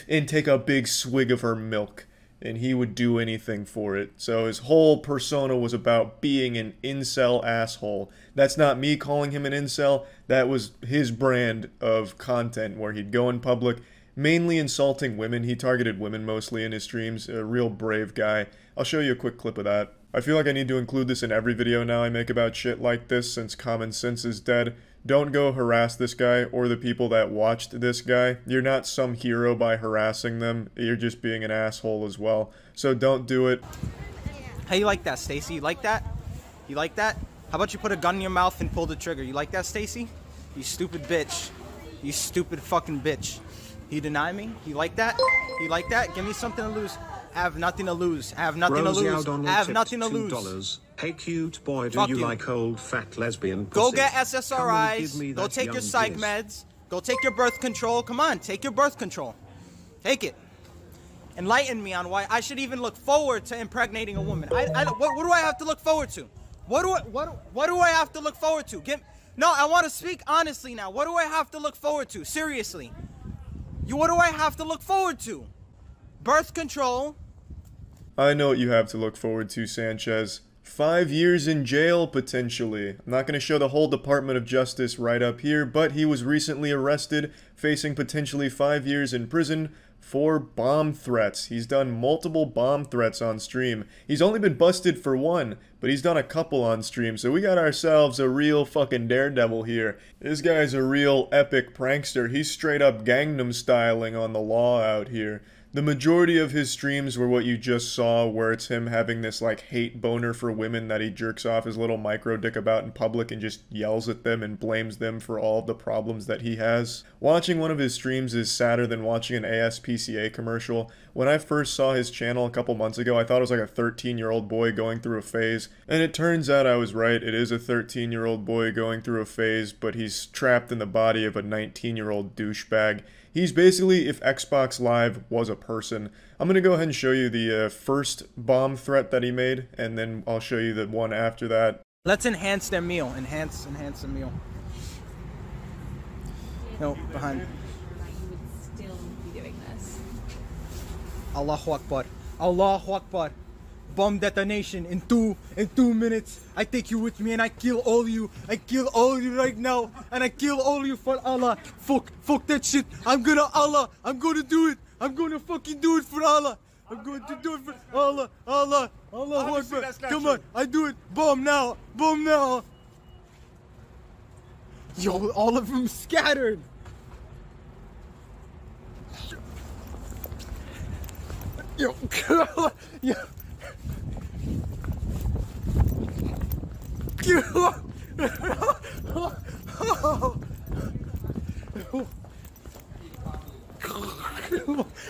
and take a big swig of her milk. And he would do anything for it. So his whole persona was about being an incel asshole. That's not me calling him an incel. That was his brand of content where he'd go in public, mainly insulting women. He targeted women mostly in his streams. A real brave guy. I'll show you a quick clip of that. I feel like I need to include this in every video now I make about shit like this since common sense is dead. Don't go harass this guy or the people that watched this guy. You're not some hero by harassing them. You're just being an asshole as well. So don't do it. How you like that, Stacy? You like that? You like that? How about you put a gun in your mouth and pull the trigger? You like that, Stacy? You stupid bitch. You stupid fucking bitch. You deny me? You like that? You like that? Give me something to lose. I have nothing to lose. I have nothing to lose. I have nothing to lose. Hey cute boy, do Fuck you you. like old fat lesbian pussy? Go get Come and give SSRIs. me Go that take your young psych jizz. meds. Go take your birth control. Come on, take your birth control. Take it. Enlighten me on why I should even look forward to impregnating a woman. What do I have to look forward to? What do I have to look forward to? No, I want to speak honestly now. What do I have to look forward to? Seriously. What do I have to look forward to? Birth control. I know what you have to look forward to, Sanchez. 5 years in jail, potentially. I'm not going to show the whole Department of Justice right up here, but he was recently arrested, facing potentially 5 years in prison for bomb threats. He's done multiple bomb threats on stream. He's only been busted for one, but he's done a couple on stream, so we got ourselves a real fucking daredevil here. This guy's a real epic prankster. He's straight up Gangnam styling on the law out here. The majority of his streams were what you just saw, where it's him having this like hate boner for women that he jerks off his little micro dick about in public and just yells at them and blames them for all of the problems that he has. Watching one of his streams is sadder than watching an ASPCA commercial. When I first saw his channel a couple months ago, I thought it was like a 13-year-old boy going through a phase. And it turns out I was right. It is a 13-year-old boy going through a phase, but he's trapped in the body of a 19-year-old douchebag. He's basically if Xbox Live was a person. I'm going to go ahead and show you the first bomb threat that he made, and then I'll show you the one after that. Let's enhance their meal. Enhance the meal. No, behind. You would still be doing this. Allahu Akbar. Allahu Akbar. Bomb detonation in two minutes. I take you with me and I kill all of you. I kill all of you right now. And I kill all of you for Allah. Fuck that shit. I'm gonna do it. I'm gonna fucking do it for Allah. I'm going to do it for Allah. Allahu Akbar. Come on, I do it. Bomb now. Bomb now. Yo, all of them scattered. Yo, yo.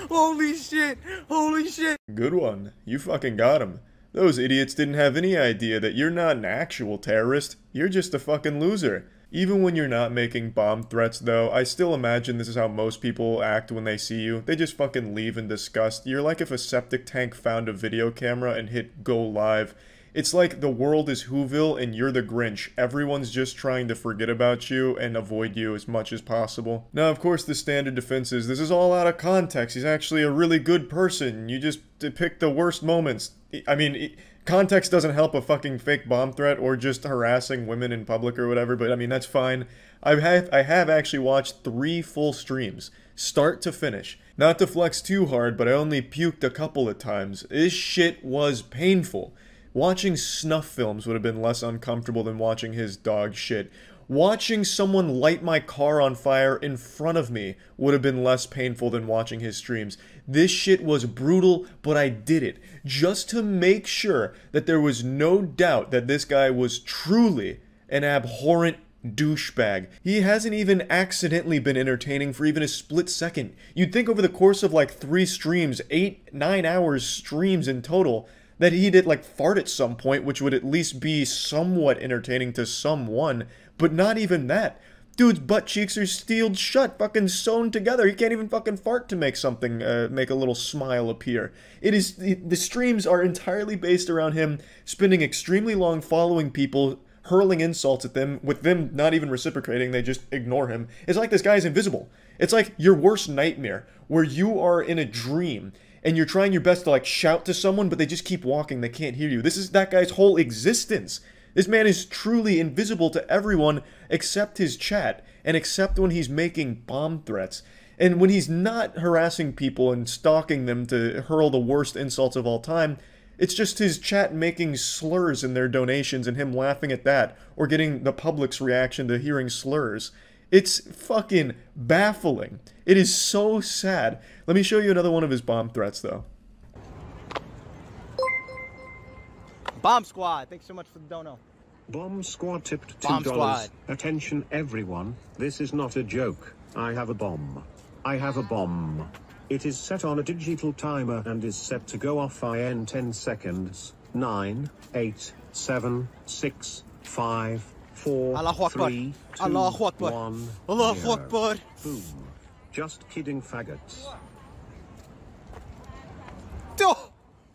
Holy shit! Holy shit! Good one. You fucking got him. Those idiots didn't have any idea that you're not an actual terrorist. You're just a fucking loser. Even when you're not making bomb threats, though, I still imagine this is how most people act when they see you. They just fucking leave in disgust. You're like if a septic tank found a video camera and hit go live. It's like the world is Whoville and you're the Grinch. Everyone's just trying to forget about you and avoid you as much as possible. Now, of course, the standard defense is, this is all out of context. He's actually a really good person. You just depict the worst moments. I mean, context doesn't help a fucking fake bomb threat or just harassing women in public or whatever, but I mean, that's fine. I have actually watched 3 full streams, start to finish. Not to flex too hard, but I only puked a couple of times. This shit was painful. Watching snuff films would have been less uncomfortable than watching his dog shit. Watching someone light my car on fire in front of me would have been less painful than watching his streams. This shit was brutal, but I did it just to make sure that there was no doubt that this guy was truly an abhorrent douchebag. He hasn't even accidentally been entertaining for even a split second. You'd think over the course of like 3 streams, 8-9 hours streams in total, that he did like fart at some point, which would at least be somewhat entertaining to someone, but not even that. Dude's butt cheeks are sealed shut, fucking sewn together. He can't even fucking fart to make something, make a little smile appear. The streams are entirely based around him spending extremely long following people, hurling insults at them, with them not even reciprocating, they just ignore him. It's like this guy's invisible. It's like your worst nightmare, where you are in a dream, and you're trying your best to like shout to someone, but they just keep walking, they can't hear you. This is that guy's whole existence. This man is truly invisible to everyone except his chat, and except when he's making bomb threats. And when he's not harassing people and stalking them to hurl the worst insults of all time, it's just his chat making slurs in their donations and him laughing at that, or getting the public's reaction to hearing slurs. It's fucking baffling. It is so sad. Let me show you another one of his bomb threats, though. Bomb Squad, thanks so much for the dono. Bomb Squad tipped $2. Bomb Squad. Attention everyone, this is not a joke. I have a bomb. I have a bomb. It is set on a digital timer and is set to go off in 10 seconds. 9, 8, 7, 6, 5, 4, Allahu Akbar. 3, 2, Allahu Akbar. 1, Allahu 0. Akbar. Boom. Just kidding, faggots.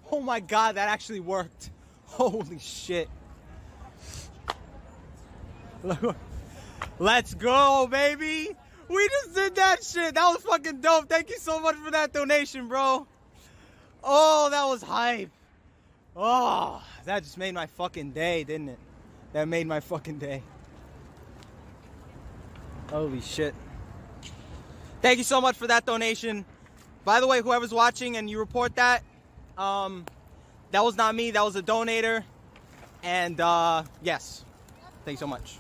Oh my god, that actually worked. Holy shit. Let's go, baby. We just did that shit. That was fucking dope. Thank you so much for that donation, bro. Oh, that was hype. Oh, that just made my fucking day, didn't it? That made my fucking day. Holy shit. Thank you so much for that donation. By the way, whoever's watching and you report that, that was not me, that was a donator. And yes, thanks so much.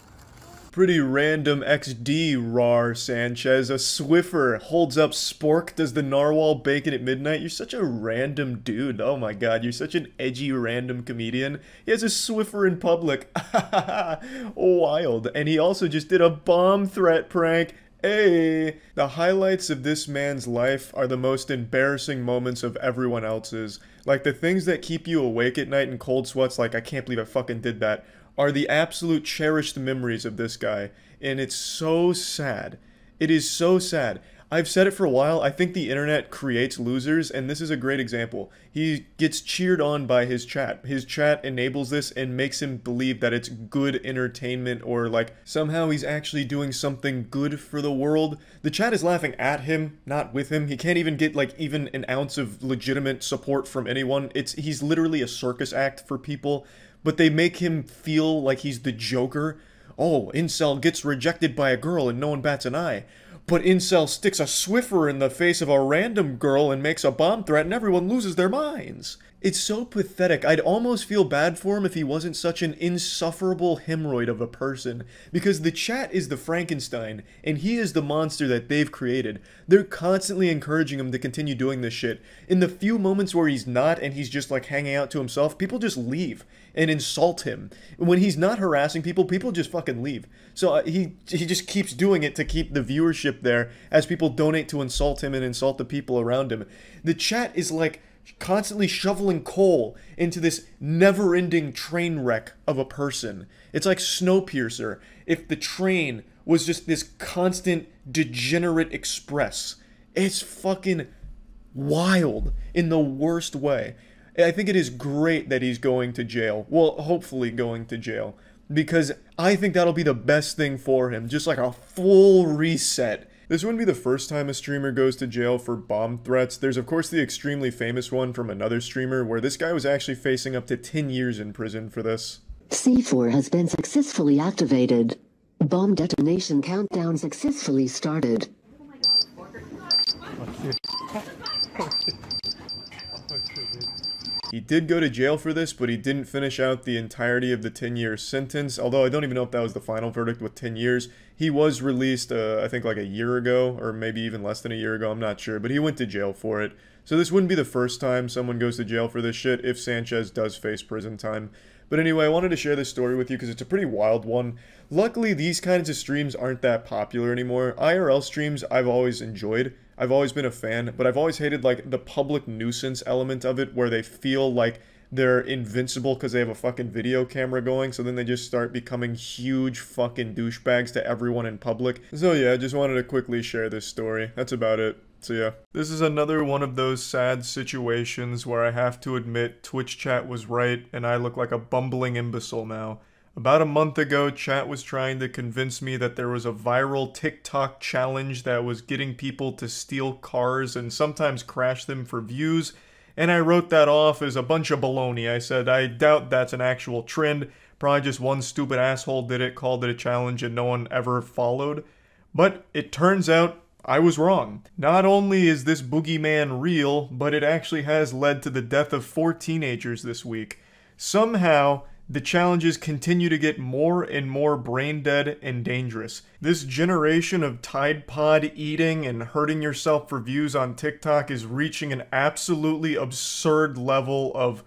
Pretty random XD, Rar Sanchez. A Swiffer holds up Spork, does the narwhal bacon at midnight. You're such a random dude. Oh my god, you're such an edgy random comedian. He has a Swiffer in public. Wild. And he also just did a bomb threat prank. Hey! The highlights of this man's life are the most embarrassing moments of everyone else's. Like the things that keep you awake at night in cold sweats, like I can't believe I fucking did that, are the absolute cherished memories of this guy. And it's so sad. It is so sad. I've said it for a while, I think the internet creates losers, and this is a great example. He gets cheered on by his chat. His chat enables this and makes him believe that it's good entertainment, or like somehow he's actually doing something good for the world. The chat is laughing at him, not with him. He can't even get like even an ounce of legitimate support from anyone. He's literally a circus act for people, but they make him feel like he's the Joker. Oh, incel gets rejected by a girl and no one bats an eye. But incel sticks a Swiffer in the face of a random girl and makes a bomb threat and everyone loses their minds. It's so pathetic. I'd almost feel bad for him if he wasn't such an insufferable hemorrhoid of a person. Because the chat is the Frankenstein, and he is the monster that they've created. They're constantly encouraging him to continue doing this shit. In the few moments where he's not, and he's just like hanging out to himself, people just leave and insult him. When he's not harassing people, people just fucking leave. So he just keeps doing it to keep the viewership there as people donate to insult him and insult the people around him. The chat is like constantly shoveling coal into this never-ending train wreck of a person. It's like Snowpiercer if the train was just this constant degenerate express. It's fucking wild in the worst way. I think it is great that he's going to jail. Well, hopefully going to jail. Because I think that'll be the best thing for him. Just like a full reset. This wouldn't be the first time a streamer goes to jail for bomb threats. There's of course the extremely famous one from another streamer where this guy was actually facing up to 10 years in prison for this. C4 has been successfully activated. Bomb detonation countdown successfully started. He did go to jail for this, but he didn't finish out the entirety of the 10-year sentence, although I don't even know if that was the final verdict with 10 years. He was released, I think like a year ago, or maybe even less than a year ago, I'm not sure, but he went to jail for it. So this wouldn't be the first time someone goes to jail for this shit if Sanchez does face prison time. But anyway, I wanted to share this story with you because it's a pretty wild one. Luckily, these kinds of streams aren't that popular anymore. IRL streams I've always enjoyed. I've always been a fan, but I've always hated like the public nuisance element of it where they feel like they're invincible because they have a fucking video camera going, so then they just start becoming huge fucking douchebags to everyone in public. So yeah, I just wanted to quickly share this story. That's about it. So yeah, this is another one of those sad situations where I have to admit Twitch chat was right and I look like a bumbling imbecile now. About a month ago, chat was trying to convince me that there was a viral TikTok challenge that was getting people to steal cars and sometimes crash them for views, and I wrote that off as a bunch of baloney. I said, I doubt that's an actual trend, probably just one stupid asshole did it, called it a challenge, and no one ever followed. But it turns out I was wrong. Not only is this boogeyman real, but it actually has led to the death of 4 teenagers this week. Somehow, the challenges continue to get more and more brain dead and dangerous. This generation of Tide Pod eating and hurting yourself for views on TikTok is reaching an absolutely absurd level of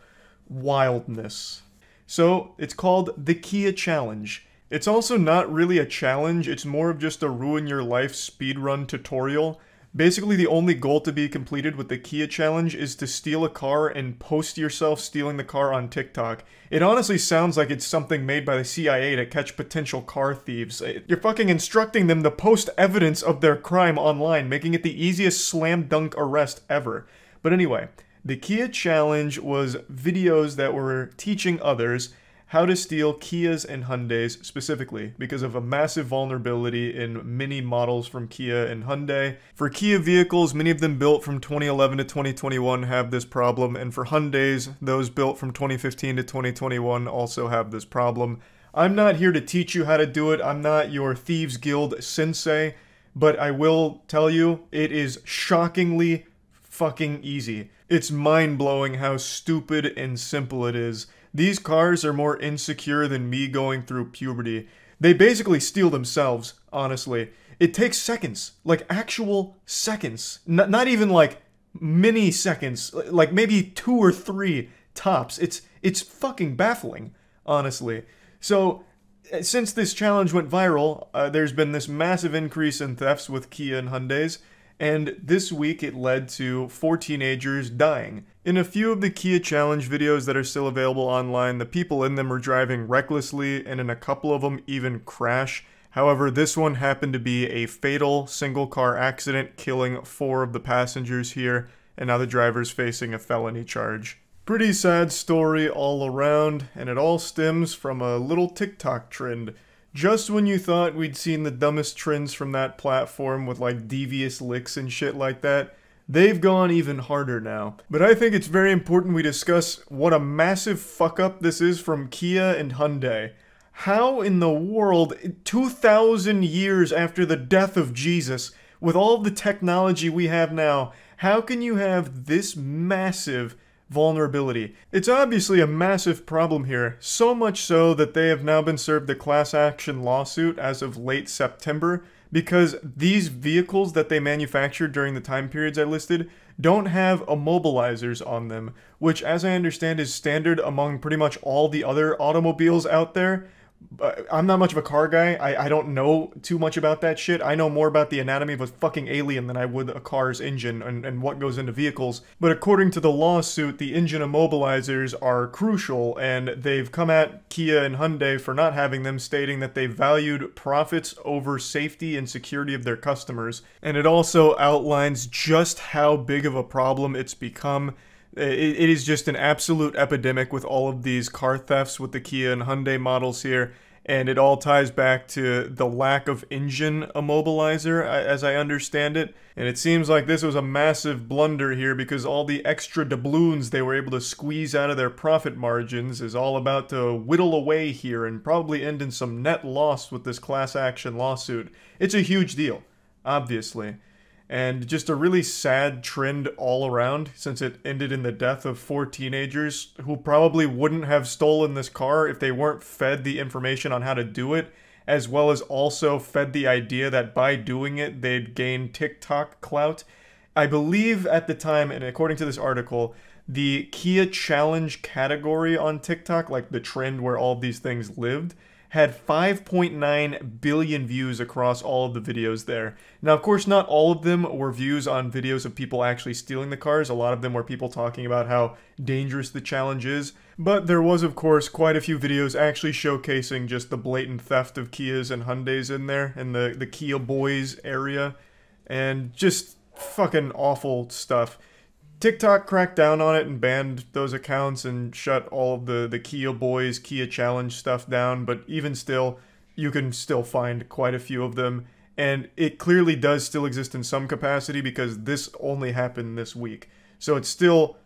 wildness. So, it's called the Kia Challenge. It's also not really a challenge, it's more of just a ruin your life speedrun tutorial. Basically, the only goal to be completed with the Kia Challenge is to steal a car and post yourself stealing the car on TikTok. It honestly sounds like it's something made by the CIA to catch potential car thieves. You're fucking instructing them to post evidence of their crime online, making it the easiest slam dunk arrest ever. But anyway, the Kia Challenge was videos that were teaching others how to steal Kias and Hyundais specifically because of a massive vulnerability in many models from Kia and Hyundai. For Kia vehicles, many of them built from 2011 to 2021 have this problem, and for Hyundais, those built from 2015 to 2021 also have this problem. I'm not here to teach you how to do it, I'm not your Thieves Guild sensei, but I will tell you, it is shockingly fucking easy. It's mind-blowing how stupid and simple it is. These cars are more insecure than me going through puberty. They basically steal themselves, honestly. It takes seconds, like actual seconds. Not even like mini seconds, like maybe 2 or 3 tops. It's fucking baffling, honestly. So, since this challenge went viral, there's been this massive increase in thefts with Kia and Hyundais. And this week it led to 4 teenagers dying. In a few of the Kia Challenge videos that are still available online, the people in them are driving recklessly, and in a couple of them even crash. However, this one happened to be a fatal single-car accident, killing 4 of the passengers here, and now the driver's facing a felony charge. Pretty sad story all around, and it all stems from a little TikTok trend. Just when you thought we'd seen the dumbest trends from that platform with like devious licks and shit like that, they've gone even harder now. But I think it's very important we discuss what a massive fuck up this is from Kia and Hyundai. How in the world, 2,000 years after the death of Jesus, with all the technology we have now, how can you have this massive vulnerability. It's obviously a massive problem here, so much so that they have now been served a class action lawsuit as of late September, because these vehicles that they manufactured during the time periods I listed don't have immobilizers on them, which, as I understand, is standard among pretty much all the other automobiles out there. I'm not much of a car guy. I don't know too much about that shit. I know more about the anatomy of a fucking alien than I would a car's engine and what goes into vehicles. But according to the lawsuit, the engine immobilizers are crucial, and they've come at Kia and Hyundai for not having them, stating that they valued profits over safety and security of their customers. And it also outlines just how big of a problem it's become. It is just an absolute epidemic with all of these car thefts with the Kia and Hyundai models here, and it all ties back to the lack of engine immobilizer, as I understand it. And it seems like this was a massive blunder here, because all the extra doubloons they were able to squeeze out of their profit margins is all about to whittle away here and probably end in some net loss with this class action lawsuit. It's a huge deal, obviously. And just a really sad trend all around, since it ended in the death of 4 teenagers who probably wouldn't have stolen this car if they weren't fed the information on how to do it, as well as also fed the idea that by doing it, they'd gain TikTok clout. I believe at the time, and according to this article, the Kia Challenge category on TikTok, like the trend where all of these things lived, had 5.9 billion views across all of the videos there. Now, of course, not all of them were views on videos of people actually stealing the cars. A lot of them were people talking about how dangerous the challenge is. But there was, of course, quite a few videos actually showcasing just the blatant theft of Kias and Hyundais in there, in the Kia Boys area. And just fucking awful stuff. TikTok cracked down on it and banned those accounts and shut all of the Kia Boys, Kia Challenge stuff down, but even still, you can still find quite a few of them, and it clearly does still exist in some capacity because this only happened this week. So it's still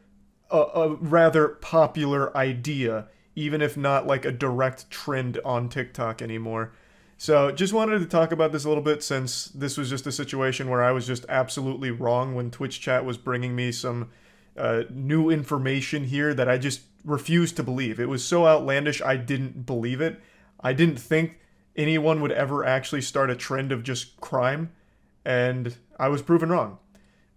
a rather popular idea, even if not like a direct trend on TikTok anymore. So just wanted to talk about this a little bit, since this was just a situation where I was just absolutely wrong when Twitch chat was bringing me some new information here that I just refused to believe. It was so outlandish, I didn't believe it. I didn't think anyone would ever actually start a trend of just crime, and I was proven wrong.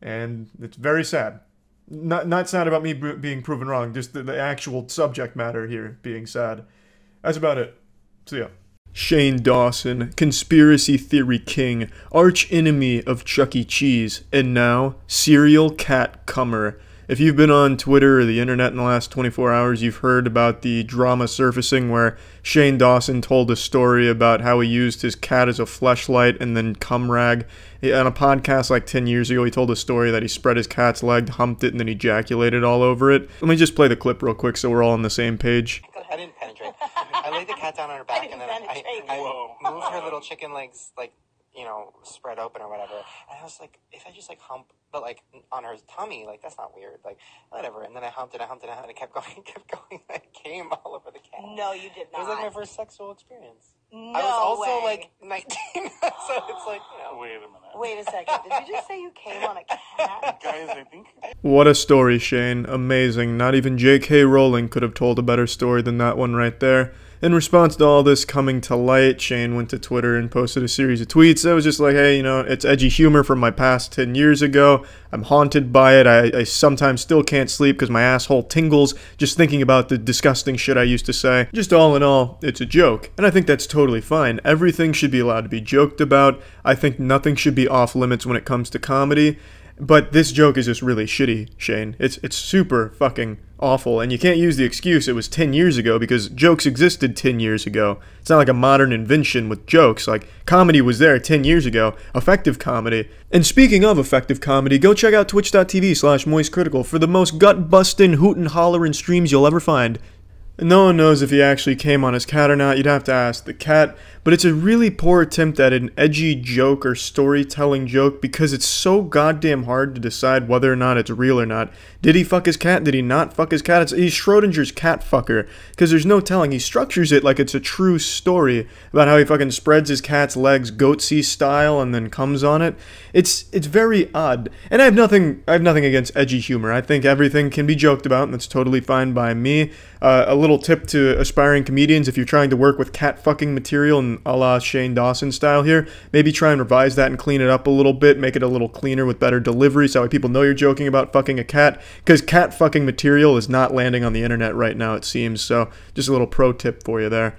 And it's very sad. Not sad about me being proven wrong, just the actual subject matter here being sad. That's about it. See ya. Shane Dawson, conspiracy theory king, arch enemy of Chuck E. Cheese, and now serial cat cummer. If you've been on Twitter or the internet in the last 24 hours, you've heard about the drama surfacing where Shane Dawson told a story about how he used his cat as a fleshlight and then cum rag. On a podcast like 10 years ago, he told a story that he spread his cat's leg, humped it, and then ejaculated all over it. Let me just play the clip real quick so we're all on the same page. I didn't penetrate. I laid the cat down on her back, and then I moved her little chicken legs, like, you know, spread open or whatever. And I was like, if I just, like, hump, but, like, on her tummy, like, that's not weird. Like, whatever. And then I humped it, and it kept going, and I came all over the cat. No, you did not. It was, like, my first sexual experience. No I was also, way. like, 19, so it's like, you know. Wait a minute. Wait a second. Did you just say you came on a cat? Guys, I think... What a story, Shane. Amazing. Not even J.K. Rowling could have told a better story than that one right there. In response to all this coming to light, Shane went to Twitter and posted a series of tweets that was just like, hey, you know, it's edgy humor from my past 10 years ago. I'm haunted by it. I sometimes still can't sleep because my asshole tingles just thinking about the disgusting shit I used to say. Just all in all, it's a joke. And I think that's totally fine. Everything should be allowed to be joked about. I think nothing should be off limits when it comes to comedy. But this joke is just really shitty, Shane. It's super fucking awful, and you can't use the excuse it was 10 years ago, because jokes existed 10 years ago. It's not like a modern invention with jokes. Like, comedy was there 10 years ago. Effective comedy. And speaking of effective comedy, go check out twitch.tv/moistcritical for the most gut-bustin', hoot-and-hollerin' streams you'll ever find. No one knows if he actually came on his cat or not. You'd have to ask the cat. But it's a really poor attempt at an edgy joke or storytelling joke because it's so goddamn hard to decide whether or not it's real or not. Did he fuck his cat? Did he not fuck his cat? He's Schrodinger's cat fucker because there's no telling. He structures it like it's a true story about how he fucking spreads his cat's legs goatsy style and then comes on it. It's very odd. And I have nothing against edgy humor. I think everything can be joked about and that's totally fine by me. A little tip to aspiring comedians: if you're trying to work with cat fucking material and a la Shane Dawson style here, maybe try and revise that and clean it up a little bit, make it a little cleaner with better delivery so people know you're joking about fucking a cat, because cat fucking material is not landing on the internet right now, it seems. So just a little pro tip for you there.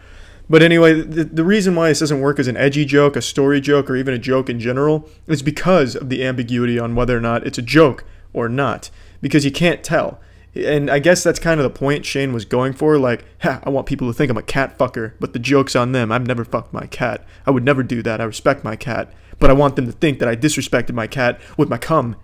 But anyway, the reason why this doesn't work as an edgy joke, a story joke, or even a joke in general is because of the ambiguity on whether or not it's a joke or not, because you can't tell. And I guess that's kind of the point Shane was going for, like, ha, I want people to think I'm a cat fucker, but the joke's on them. I've never fucked my cat. I would never do that. I respect my cat. But I want them to think that I disrespected my cat with my cum.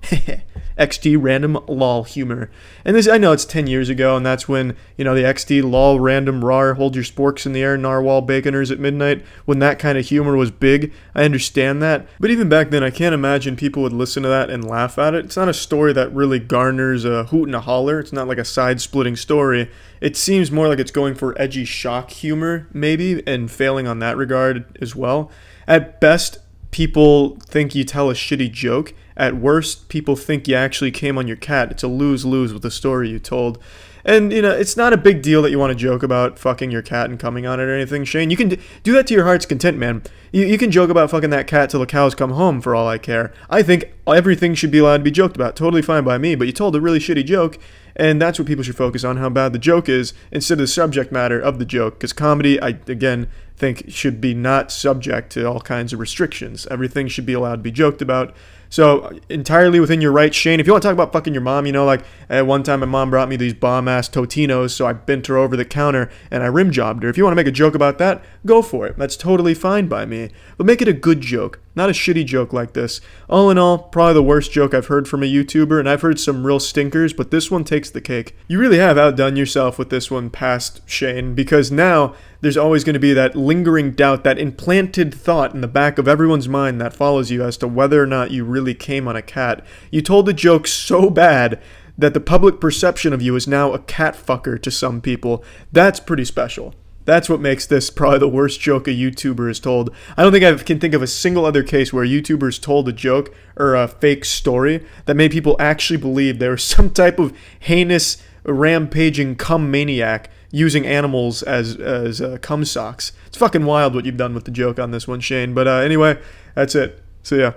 XD random lol humor. And this, I know it's 10 years ago, and that's when, the XD lol random rar hold your sporks in the air narwhal baconers at midnight, when that kind of humor was big. I understand that. But even back then, I can't imagine people would listen to that and laugh at it. It's not a story that really garners a hoot and a holler. It's not like a side-splitting story. It seems more like it's going for edgy shock humor, maybe, and failing on that regard as well. At best, people think you tell a shitty joke. At worst, people think you actually came on your cat. It's a lose-lose with the story you told. And, it's not a big deal that you want to joke about fucking your cat and coming on it or anything, Shane. You can do that to your heart's content, man. You can joke about fucking that cat till the cows come home, for all I care. I think everything should be allowed to be joked about. Totally fine by me, but you told a really shitty joke, and that's what people should focus on, how bad the joke is, instead of the subject matter of the joke. Because comedy, I, again, think should be not subject to all kinds of restrictions. Everything should be allowed to be joked about. So, entirely within your right, Shane. If you want to talk about fucking your mom, like, at one time my mom brought me these bomb-ass Totinos, so I bent her over the counter and I rim-jobbed her. If you want to make a joke about that, go for it. That's totally fine by me. But make it a good joke, not a shitty joke like this. All in all, probably the worst joke I've heard from a YouTuber, and I've heard some real stinkers, but this one takes the cake. You really have outdone yourself with this one past Shane, because now there's always going to be that lingering doubt, that implanted thought in the back of everyone's mind that follows you as to whether or not you really came on a cat. You told the joke so bad that the public perception of you is now a cat fucker to some people. That's pretty special. That's what makes this probably the worst joke a YouTuber has told. I don't think I can think of a single other case where YouTubers told a joke or a fake story that made people actually believe there was some type of heinous, rampaging cum maniac using animals as cum socks. It's fucking wild what you've done with the joke on this one, Shane. But anyway, that's it. See ya.